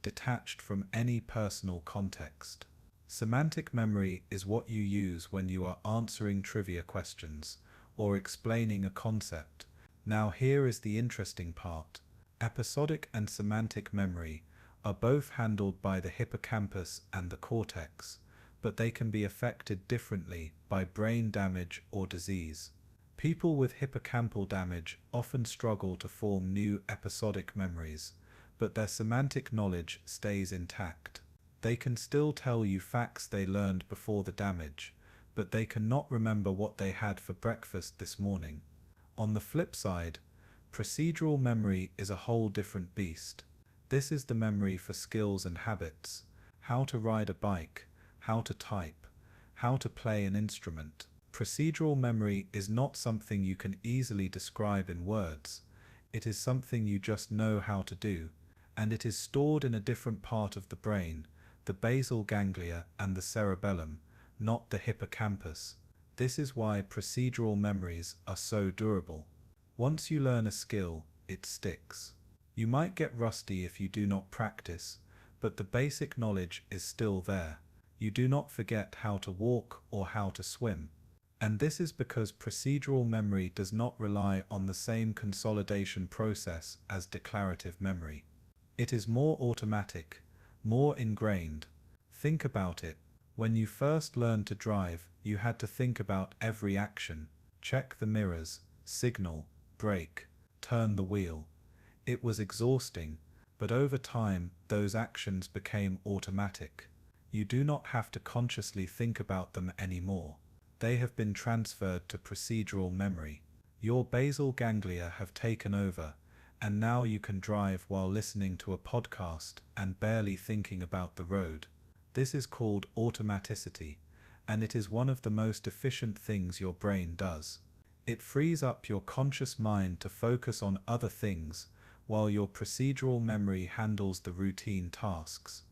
detached from any personal context. Semantic memory is what you use when you are answering trivia questions or explaining a concept. Now here is the interesting part. Episodic and semantic memory are both handled by the hippocampus and the cortex, but they can be affected differently by brain damage or disease. People with hippocampal damage often struggle to form new episodic memories, but their semantic knowledge stays intact. They can still tell you facts they learned before the damage, but they cannot remember what they had for breakfast this morning. On the flip side, procedural memory is a whole different beast. This is the memory for skills and habits: how to ride a bike, how to type, how to play an instrument. Procedural memory is not something you can easily describe in words. It is something you just know how to do, and it is stored in a different part of the brain, the basal ganglia and the cerebellum, not the hippocampus. This is why procedural memories are so durable. Once you learn a skill, it sticks. You might get rusty if you do not practice, but the basic knowledge is still there. You do not forget how to walk or how to swim. And this is because procedural memory does not rely on the same consolidation process as declarative memory. It is more automatic, more ingrained. Think about it. When you first learned to drive, you had to think about every action: check the mirrors, signal, brake, turn the wheel. It was exhausting, but over time, those actions became automatic. You do not have to consciously think about them anymore. They have been transferred to procedural memory. Your basal ganglia have taken over, and now you can drive while listening to a podcast and barely thinking about the road. This is called automaticity, and it is one of the most efficient things your brain does. It frees up your conscious mind to focus on other things, while your procedural memory handles the routine tasks.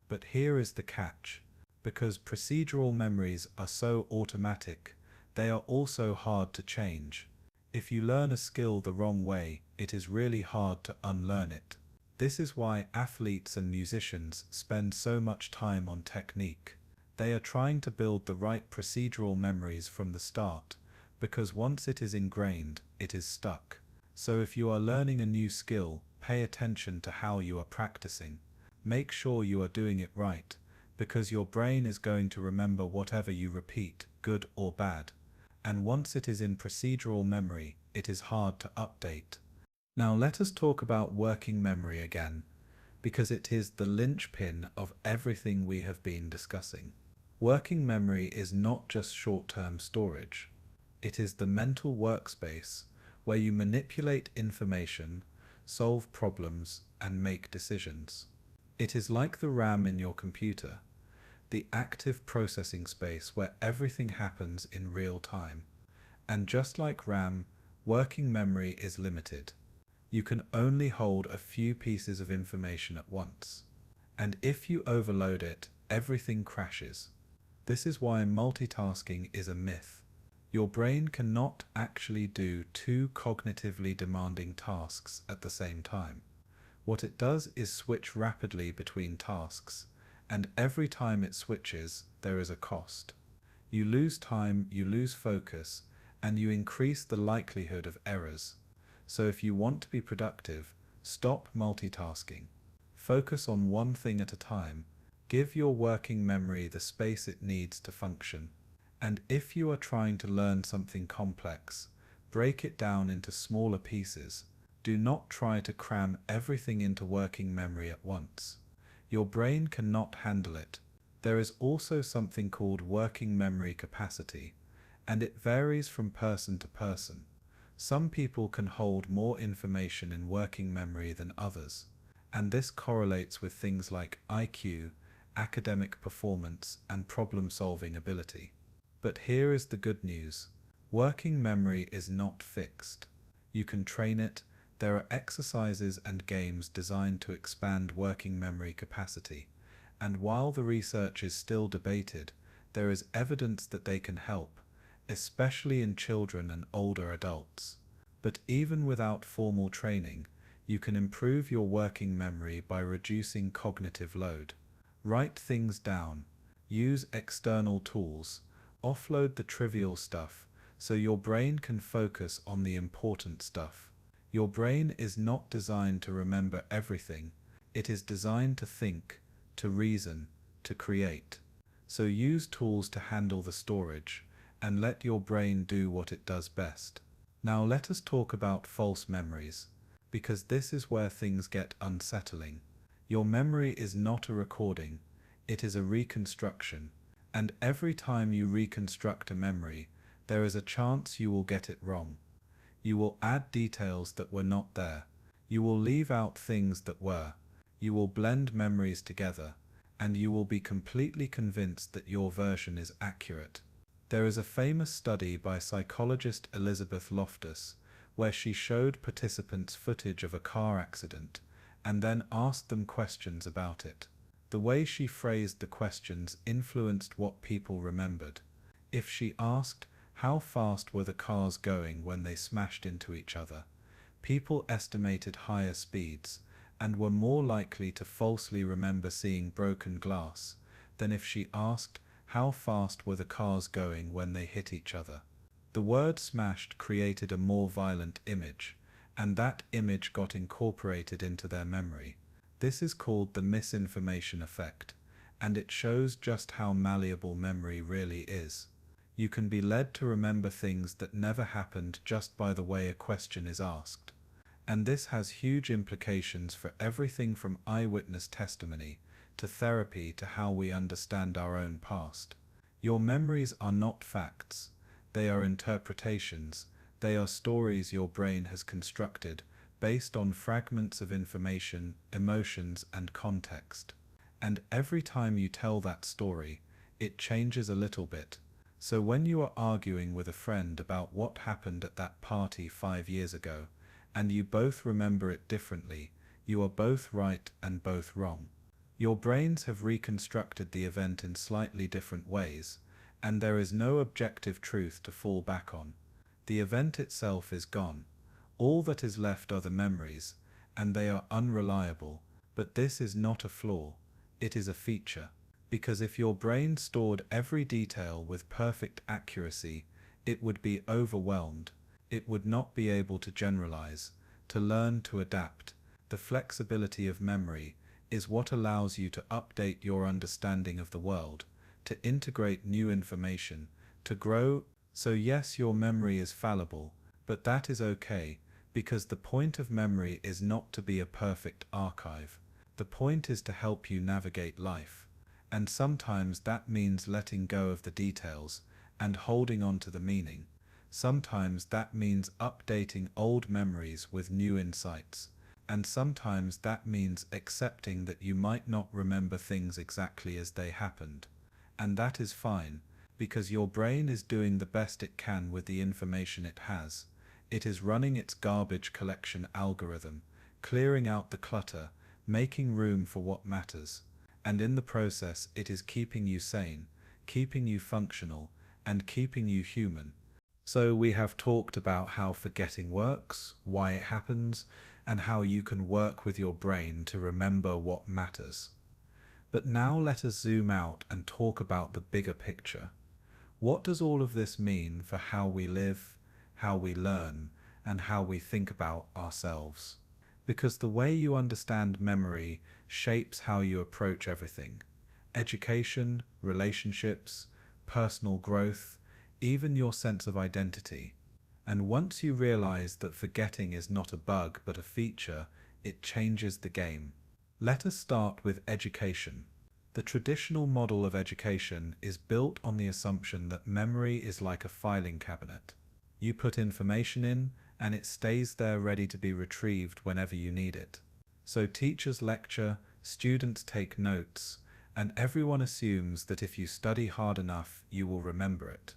But here is the catch. Because procedural memories are so automatic, they are also hard to change. If you learn a skill the wrong way, it is really hard to unlearn it. This is why athletes and musicians spend so much time on technique. They are trying to build the right procedural memories from the start, because once it is ingrained, it is stuck. So if you are learning a new skill, pay attention to how you are practicing. Make sure you are doing it right, because your brain is going to remember whatever you repeat, good or bad. And once it is in procedural memory, it is hard to update. Now let us talk about working memory again, because it is the linchpin of everything we have been discussing. Working memory is not just short-term storage. It is the mental workspace where you manipulate information, solve problems, and make decisions. It is like the RAM in your computer, the active processing space where everything happens in real time. And just like RAM, working memory is limited. You can only hold a few pieces of information at once. And if you overload it, everything crashes. This is why multitasking is a myth. Your brain cannot actually do two cognitively demanding tasks at the same time. What it does is switch rapidly between tasks, and every time it switches, there is a cost. You lose time, you lose focus, and you increase the likelihood of errors. So if you want to be productive, stop multitasking. Focus on one thing at a time. Give your working memory the space it needs to function. And if you are trying to learn something complex, break it down into smaller pieces. Do not try to cram everything into working memory at once. Your brain cannot handle it. There is also something called working memory capacity, and it varies from person to person. Some people can hold more information in working memory than others, and this correlates with things like IQ, academic performance, and problem-solving ability. But here is the good news. Working memory is not fixed. You can train it. There are exercises and games designed to expand working memory capacity, and while the research is still debated, there is evidence that they can help, especially in children and older adults. But even without formal training, you can improve your working memory by reducing cognitive load. Write things down, use external tools, offload the trivial stuff, so your brain can focus on the important stuff. Your brain is not designed to remember everything. It is designed to think, to reason, to create. So use tools to handle the storage, and let your brain do what it does best. Now let us talk about false memories, because this is where things get unsettling. Your memory is not a recording, it is a reconstruction, and every time you reconstruct a memory, there is a chance you will get it wrong. You will add details that were not there. You will leave out things that were. You will blend memories together, and you will be completely convinced that your version is accurate. There is a famous study by psychologist Elizabeth Loftus, where she showed participants footage of a car accident, and then asked them questions about it. The way she phrased the questions influenced what people remembered. If she asked, "How fast were the cars going when they smashed into each other?" people estimated higher speeds, and were more likely to falsely remember seeing broken glass than if she asked, "How fast were the cars going when they hit each other?" The word smashed created a more violent image, and that image got incorporated into their memory. This is called the misinformation effect, and it shows just how malleable memory really is. You can be led to remember things that never happened just by the way a question is asked. And this has huge implications for everything from eyewitness testimony to therapy to how we understand our own past. Your memories are not facts. They are interpretations. They are stories your brain has constructed based on fragments of information, emotions, and context. And every time you tell that story, it changes a little bit. So when you are arguing with a friend about what happened at that party 5 years ago, and you both remember it differently, you are both right and both wrong. Your brains have reconstructed the event in slightly different ways, and there is no objective truth to fall back on. The event itself is gone. All that is left are the memories, and they are unreliable, but this is not a flaw, it is a feature. Because if your brain stored every detail with perfect accuracy, it would be overwhelmed. It would not be able to generalize, to learn to adapt. The flexibility of memory is what allows you to update your understanding of the world, to integrate new information, to grow. So yes, your memory is fallible, but that is okay, because the point of memory is not to be a perfect archive. The point is to help you navigate life. And sometimes that means letting go of the details and holding on to the meaning. Sometimes that means updating old memories with new insights. And sometimes that means accepting that you might not remember things exactly as they happened. And that is fine, because your brain is doing the best it can with the information it has. It is running its garbage collection algorithm, clearing out the clutter, making room for what matters. And in the process, it is keeping you sane, keeping you functional, and keeping you human. So we have talked about how forgetting works, why it happens, and how you can work with your brain to remember what matters. But now let us zoom out and talk about the bigger picture. What does all of this mean for how we live, how we learn, and how we think about ourselves? Because the way you understand memory shapes how you approach everything. Education, relationships, personal growth, even your sense of identity. And once you realize that forgetting is not a bug but a feature, it changes the game. Let us start with education. The traditional model of education is built on the assumption that memory is like a filing cabinet. You put information in, and it stays there ready to be retrieved whenever you need it. So teachers lecture, students take notes, and everyone assumes that if you study hard enough, you will remember it.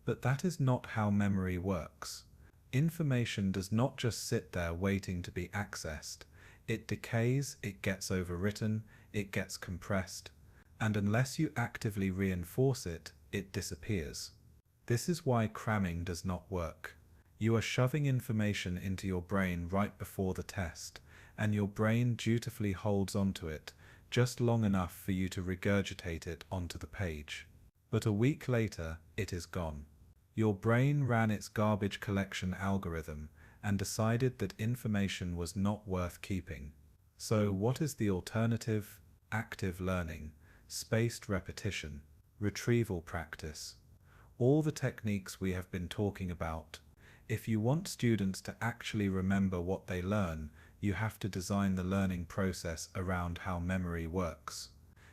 But that is not how memory works. Information does not just sit there waiting to be accessed. It decays, it gets overwritten, it gets compressed, and unless you actively reinforce it, it disappears. This is why cramming does not work. You are shoving information into your brain right before the test, and your brain dutifully holds onto it just long enough for you to regurgitate it onto the page. But a week later, it is gone. Your brain ran its garbage collection algorithm, and decided that information was not worth keeping. So what is the alternative? Active learning, spaced repetition, retrieval practice. All the techniques we have been talking about. If you want students to actually remember what they learn, you have to design the learning process around how memory works.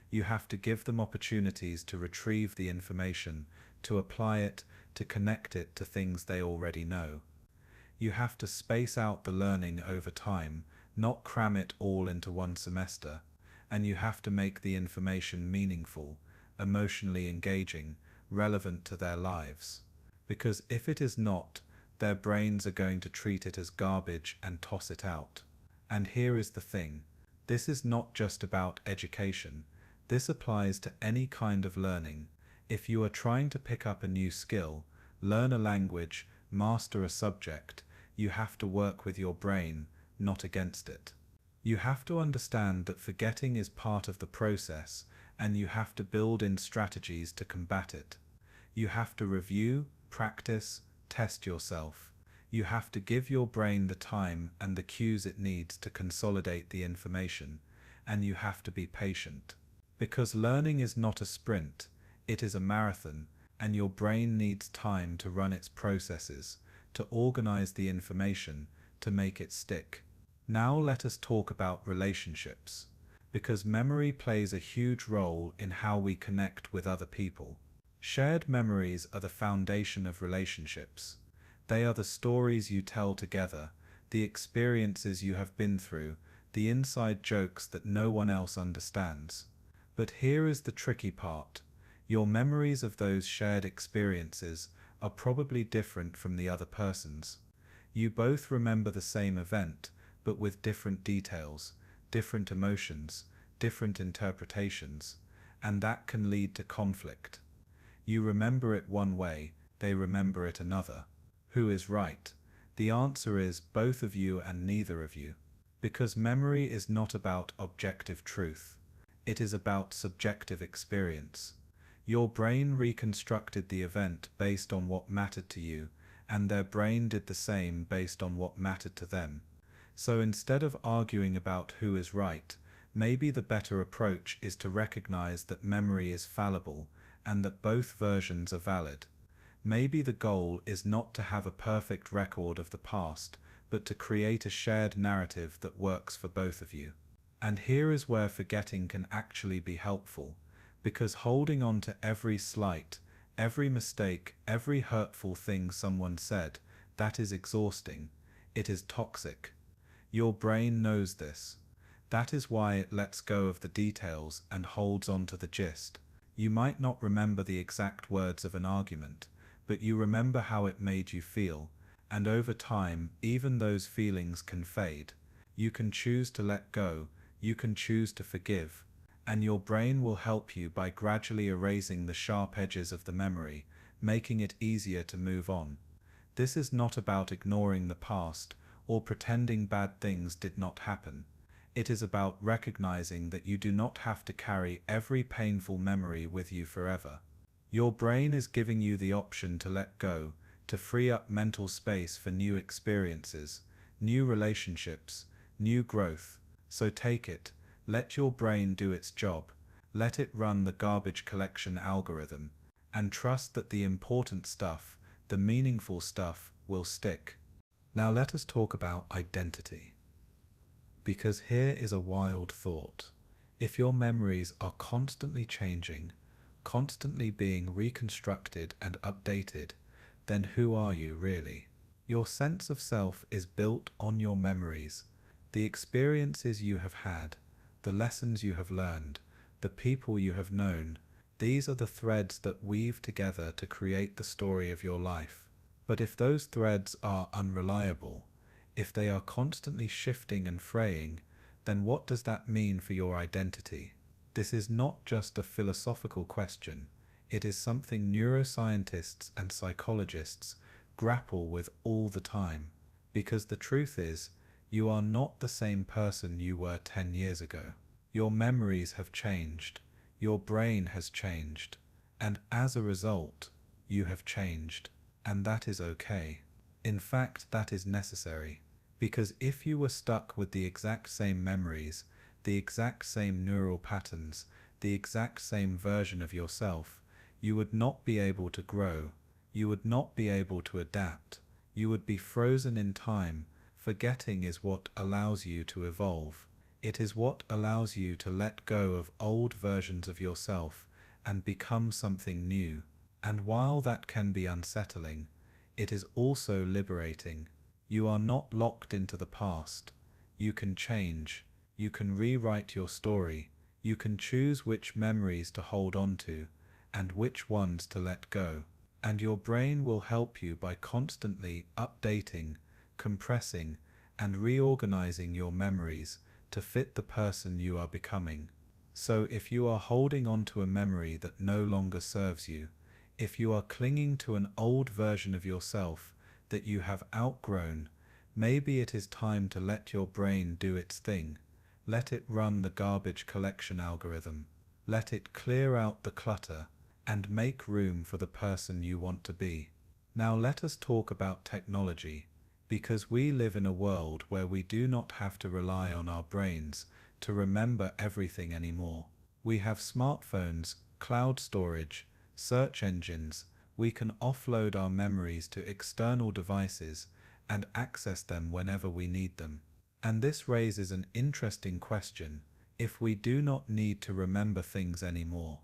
You have to give them opportunities to retrieve the information, to apply it, to connect it to things they already know. You have to space out the learning over time, not cram it all into one semester, and you have to make the information meaningful, emotionally engaging, relevant to their lives. Because if it is not, their brains are going to treat it as garbage and toss it out. And here is the thing, this is not just about education, this applies to any kind of learning. If you are trying to pick up a new skill, learn a language, master a subject, you have to work with your brain, not against it. You have to understand that forgetting is part of the process, and you have to build in strategies to combat it. You have to review, practice, test yourself. You have to give your brain the time and the cues it needs to consolidate the information, and you have to be patient. Because learning is not a sprint, it is a marathon, and your brain needs time to run its processes, to organize the information, to make it stick. Now let us talk about relationships, because memory plays a huge role in how we connect with other people. Shared memories are the foundation of relationships. They are the stories you tell together, the experiences you have been through, the inside jokes that no one else understands. But here is the tricky part. Your memories of those shared experiences are probably different from the other person's. You both remember the same event, but with different details, different emotions, different interpretations, and that can lead to conflict. You remember it one way, they remember it another. Who is right? The answer is both of you and neither of you. Because memory is not about objective truth. It is about subjective experience. Your brain reconstructed the event based on what mattered to you, and their brain did the same based on what mattered to them. So instead of arguing about who is right, maybe the better approach is to recognize that memory is fallible and that both versions are valid. Maybe the goal is not to have a perfect record of the past, but to create a shared narrative that works for both of you. And here is where forgetting can actually be helpful, because holding on to every slight, every mistake, every hurtful thing someone said, that is exhausting. It is toxic. Your brain knows this. That is why it lets go of the details and holds on to the gist. You might not remember the exact words of an argument, but you remember how it made you feel, and over time, even those feelings can fade. You can choose to let go, you can choose to forgive, and your brain will help you by gradually erasing the sharp edges of the memory, making it easier to move on. This is not about ignoring the past or pretending bad things did not happen. It is about recognizing that you do not have to carry every painful memory with you forever. Your brain is giving you the option to let go, to free up mental space for new experiences, new relationships, new growth. So take it, let your brain do its job, let it run the garbage collection algorithm, and trust that the important stuff, the meaningful stuff, will stick. Now let us talk about identity. Because here is a wild thought. If your memories are constantly changing, constantly being reconstructed and updated, then who are you really? Your sense of self is built on your memories, the experiences you have had, the lessons you have learned, the people you have known. These are the threads that weave together to create the story of your life. But if those threads are unreliable, if they are constantly shifting and fraying, then what does that mean for your identity? This is not just a philosophical question, it is something neuroscientists and psychologists grapple with all the time. Because the truth is, you are not the same person you were 10 years ago. Your memories have changed, your brain has changed, and as a result, you have changed, and that is okay. In fact, that is necessary. Because if you were stuck with the exact same memories, the exact same neural patterns, the exact same version of yourself, you would not be able to grow, you would not be able to adapt, you would be frozen in time. Forgetting is what allows you to evolve. It is what allows you to let go of old versions of yourself and become something new. And while that can be unsettling, it is also liberating. You are not locked into the past. You can change. You can rewrite your story. You can choose which memories to hold on to and which ones to let go. And your brain will help you by constantly updating, compressing, and reorganizing your memories to fit the person you are becoming. So if you are holding on to a memory that no longer serves you, if you are clinging to an old version of yourself that you have outgrown, maybe it is time to let your brain do its thing. Let it run the garbage collection algorithm. Let it clear out the clutter and make room for the person you want to be. Now let us talk about technology, because we live in a world where we do not have to rely on our brains to remember everything anymore. We have smartphones, cloud storage, search engines. We can offload our memories to external devices and access them whenever we need them. And this raises an interesting question. If we do not need to remember things anymore,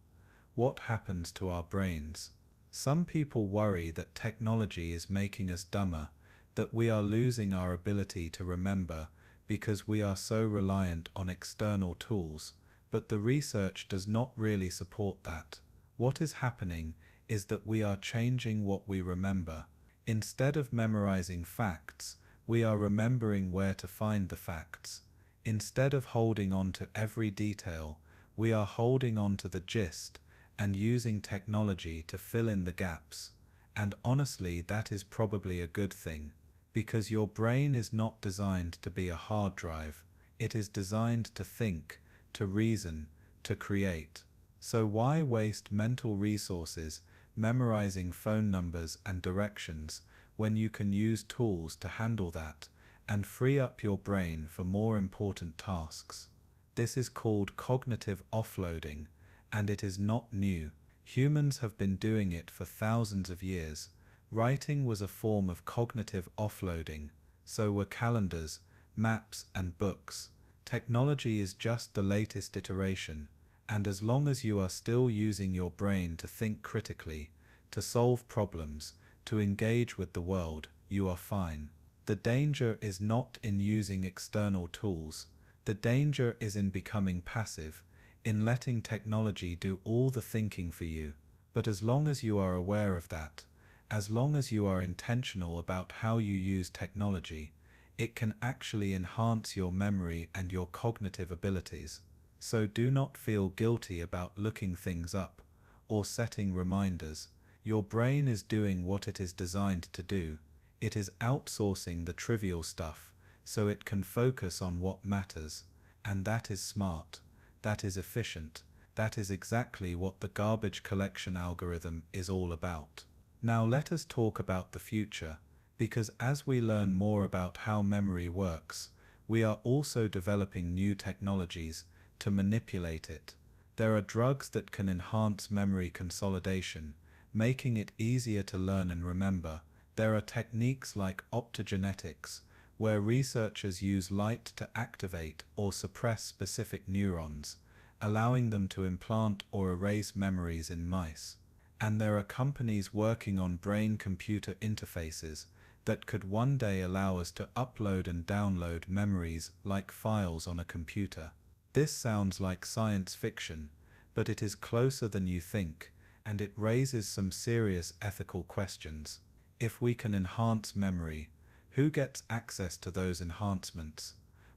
what happens to our brains? Some people worry that technology is making us dumber, that we are losing our ability to remember because we are so reliant on external tools, but the research does not really support that. What is happening is that we are changing what we remember. Instead of memorizing facts, we are remembering where to find the facts. Instead of holding on to every detail, we are holding on to the gist and using technology to fill in the gaps. And honestly, that is probably a good thing, because your brain is not designed to be a hard drive. It is designed to think, to reason, to create. So why waste mental resources memorizing phone numbers and directions when you can use tools to handle that and free up your brain for more important tasks? This is called cognitive offloading, and it is not new. Humans have been doing it for thousands of years. Writing was a form of cognitive offloading, so were calendars, maps, and books. Technology is just the latest iteration, and as long as you are still using your brain to think critically, to solve problems, to engage with the world, you are fine. The danger is not in using external tools. The danger is in becoming passive, in letting technology do all the thinking for you. But as long as you are aware of that, as long as you are intentional about how you use technology, it can actually enhance your memory and your cognitive abilities. So do not feel guilty about looking things up or setting reminders. Your brain is doing what it is designed to do. It is outsourcing the trivial stuff so it can focus on what matters. And that is smart. That is efficient. That is exactly what the garbage collection algorithm is all about. Now let us talk about the future, because as we learn more about how memory works, we are also developing new technologies to manipulate it. There are drugs that can enhance memory consolidation, making it easier to learn and remember. There are techniques like optogenetics, where researchers use light to activate or suppress specific neurons, allowing them to implant or erase memories in mice. And there are companies working on brain-computer interfaces that could one day allow us to upload and download memories like files on a computer. This sounds like science fiction, but it is closer than you think, and it raises some serious ethical questions. If we can enhance memory, who gets access to those enhancements?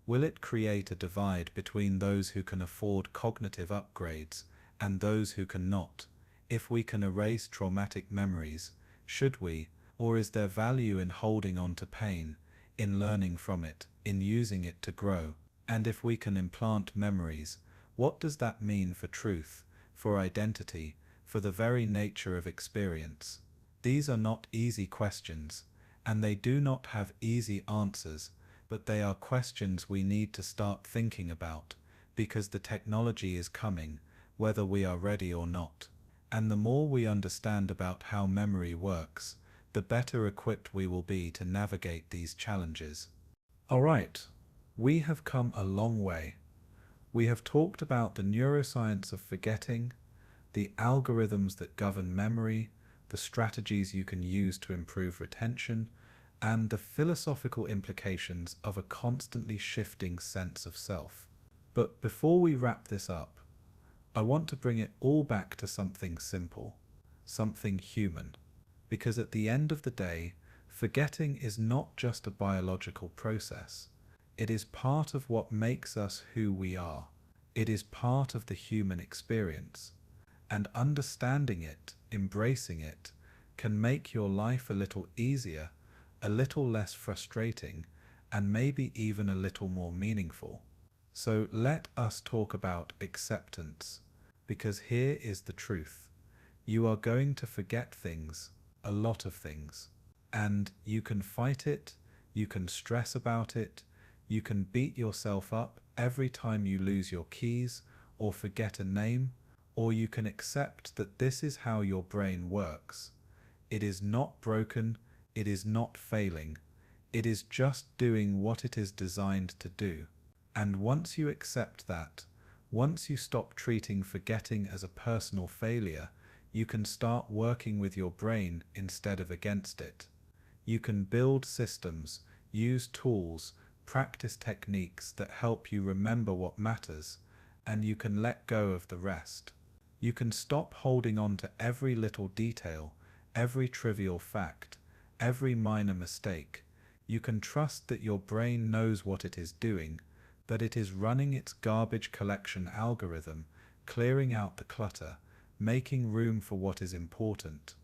Will it create a divide between those who can afford cognitive upgrades and those who cannot? If we can erase traumatic memories, should we, or is there value in holding on to pain, in learning from it, in using it to grow? And if we can implant memories, what does that mean for truth, for identity, for the very nature of experience? These are not easy questions, and they do not have easy answers, but they are questions we need to start thinking about, because the technology is coming, whether we are ready or not. And the more we understand about how memory works, the better equipped we will be to navigate these challenges. Alright, we have come a long way. We have talked about the neuroscience of forgetting, the algorithms that govern memory, the strategies you can use to improve retention, and the philosophical implications of a constantly shifting sense of self. But before we wrap this up, I want to bring it all back to something simple, something human. Because at the end of the day, forgetting is not just a biological process. It is part of what makes us who we are. It is part of the human experience. And understanding it, embracing it, can make your life a little easier, a little less frustrating, and maybe even a little more meaningful. So let us talk about acceptance, because here is the truth. You are going to forget things, a lot of things, and you can fight it, you can stress about it, you can beat yourself up every time you lose your keys or forget a name, or you can accept that this is how your brain works. It is not broken, it is not failing, it is just doing what it is designed to do. And once you accept that, once you stop treating forgetting as a personal failure, you can start working with your brain instead of against it. You can build systems, use tools, practice techniques that help you remember what matters, and you can let go of the rest. You can stop holding on to every little detail, every trivial fact, every minor mistake. You can trust that your brain knows what it is doing, that it is running its garbage collection algorithm, clearing out the clutter, making room for what is important.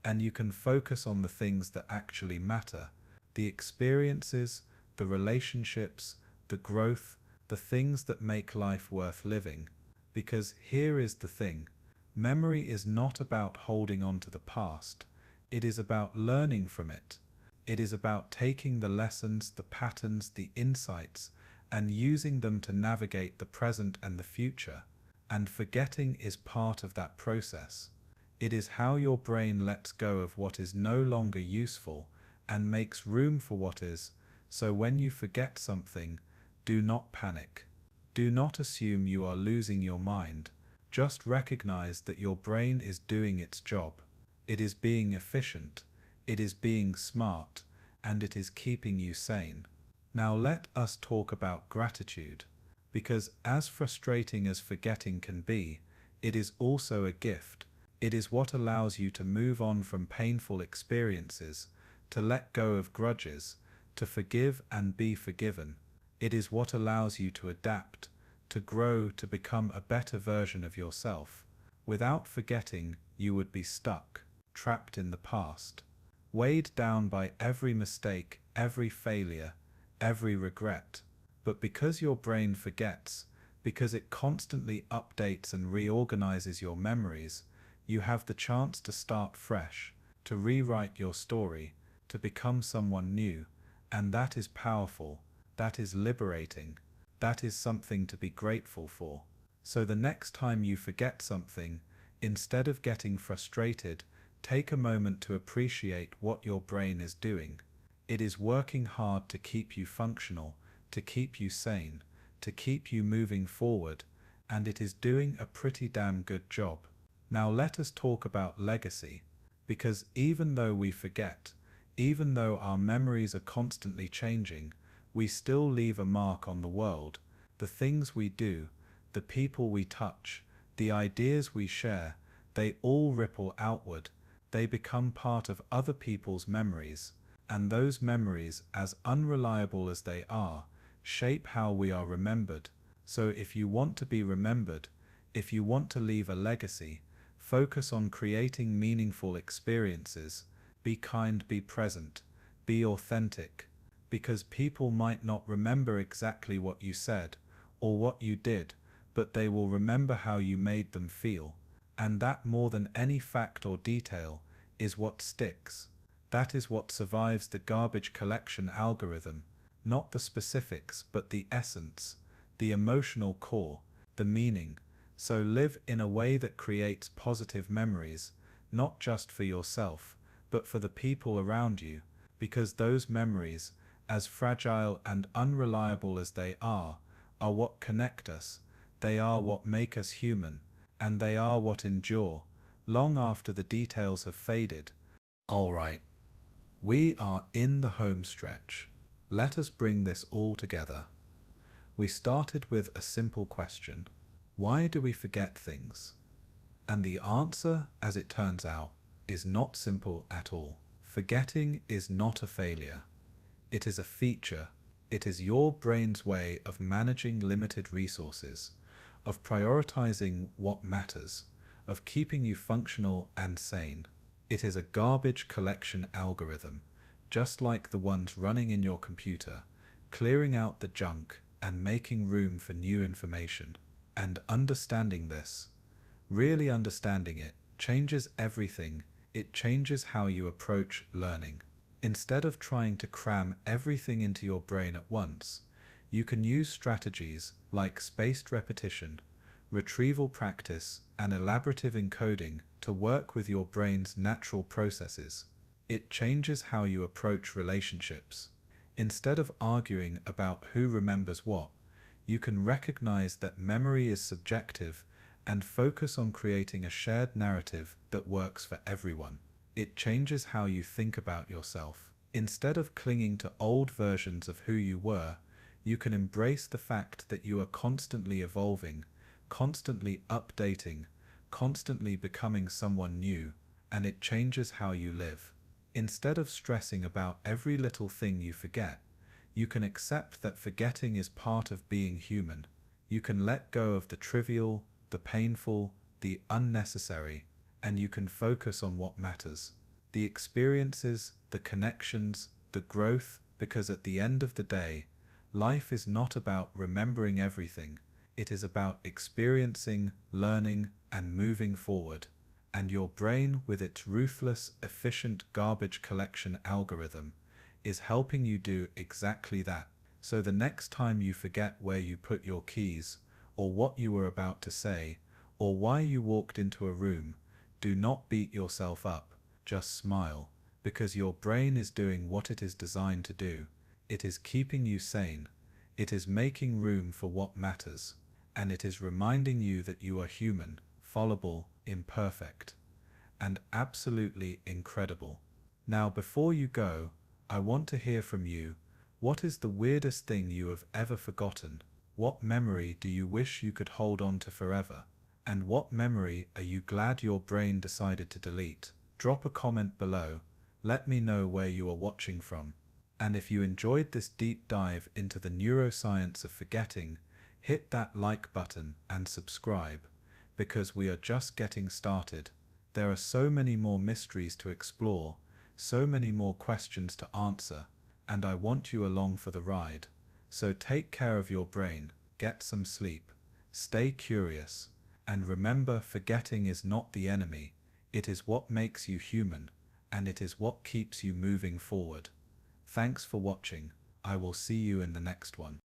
And you can focus on the things that actually matter, the experiences, the relationships, the growth, the things that make life worth living. Because here is the thing, memory is not about holding on to the past, it is about learning from it. It is about taking the lessons, the patterns, the insights, and using them to navigate the present and the future. And forgetting is part of that process. It is how your brain lets go of what is no longer useful and makes room for what is. So when you forget something, do not panic. Do not assume you are losing your mind. Just recognize that your brain is doing its job. It is being efficient. It is being smart. And it is keeping you sane. Now let us talk about gratitude. Because as frustrating as forgetting can be, it is also a gift. It is what allows you to move on from painful experiences, to let go of grudges, to forgive and be forgiven. It is what allows you to adapt, to grow, to become a better version of yourself. Without forgetting, you would be stuck, trapped in the past, weighed down by every mistake, every failure, every regret. But because your brain forgets, because it constantly updates and reorganizes your memories, you have the chance to start fresh, to rewrite your story, to become someone new. And that is powerful, that is liberating, that is something to be grateful for. So the next time you forget something, instead of getting frustrated, take a moment to appreciate what your brain is doing. It is working hard to keep you functional, to keep you sane, to keep you moving forward, and it is doing a pretty damn good job. Now let us talk about legacy, because even though we forget, even though our memories are constantly changing, we still leave a mark on the world. The things we do, the people we touch, the ideas we share, they all ripple outward. They become part of other people's memories, and those memories, as unreliable as they are, shape how we are remembered. So if you want to be remembered, if you want to leave a legacy, focus on creating meaningful experiences. Be kind, be present, be authentic, because people might not remember exactly what you said or what you did, but they will remember how you made them feel. And that, more than any fact or detail, is what sticks. That is what survives the garbage collection algorithm, not the specifics but the essence, the emotional core, the meaning. So live in a way that creates positive memories, not just for yourself, but for the people around you, because those memories, as fragile and unreliable as they are what connect us, they are what make us human, and they are what endure, long after the details have faded. Alright, we are in the home stretch. Let us bring this all together. We started with a simple question. Why do we forget things? And the answer, as it turns out, is not simple at all. Forgetting is not a failure. It is a feature. It is your brain's way of managing limited resources, of prioritizing what matters, of keeping you functional and sane. It is a garbage collection algorithm, just like the ones running in your computer, clearing out the junk and making room for new information. And understanding this, really understanding it, changes everything. It changes how you approach learning. Instead of trying to cram everything into your brain at once, you can use strategies like spaced repetition, retrieval practice, and elaborative encoding to work with your brain's natural processes. It changes how you approach relationships. Instead of arguing about who remembers what, you can recognize that memory is subjective and focus on creating a shared narrative that works for everyone. It changes how you think about yourself. Instead of clinging to old versions of who you were, you can embrace the fact that you are constantly evolving, constantly updating, constantly becoming someone new, and it changes how you live. Instead of stressing about every little thing you forget, you can accept that forgetting is part of being human. You can let go of the trivial, the painful, the unnecessary, and you can focus on what matters. The experiences, the connections, the growth, because at the end of the day, life is not about remembering everything. It is about experiencing, learning, and moving forward. And your brain, with its ruthless, efficient garbage collection algorithm, is helping you do exactly that. So the next time you forget where you put your keys, or what you were about to say, or why you walked into a room, do not beat yourself up, just smile, because your brain is doing what it is designed to do. It is keeping you sane, it is making room for what matters, and it is reminding you that you are human, fallible, imperfect, and absolutely incredible. Now, before you go, I want to hear from you. What is the weirdest thing you have ever forgotten? What memory do you wish you could hold on to forever? And what memory are you glad your brain decided to delete? Drop a comment below. Let me know where you are watching from. And if you enjoyed this deep dive into the neuroscience of forgetting, hit that like button and subscribe, because we are just getting started. There are so many more mysteries to explore, so many more questions to answer, and I want you along for the ride. So take care of your brain, get some sleep, stay curious, and remember, forgetting is not the enemy. It is what makes you human, and it is what keeps you moving forward. Thanks for watching. I will see you in the next one.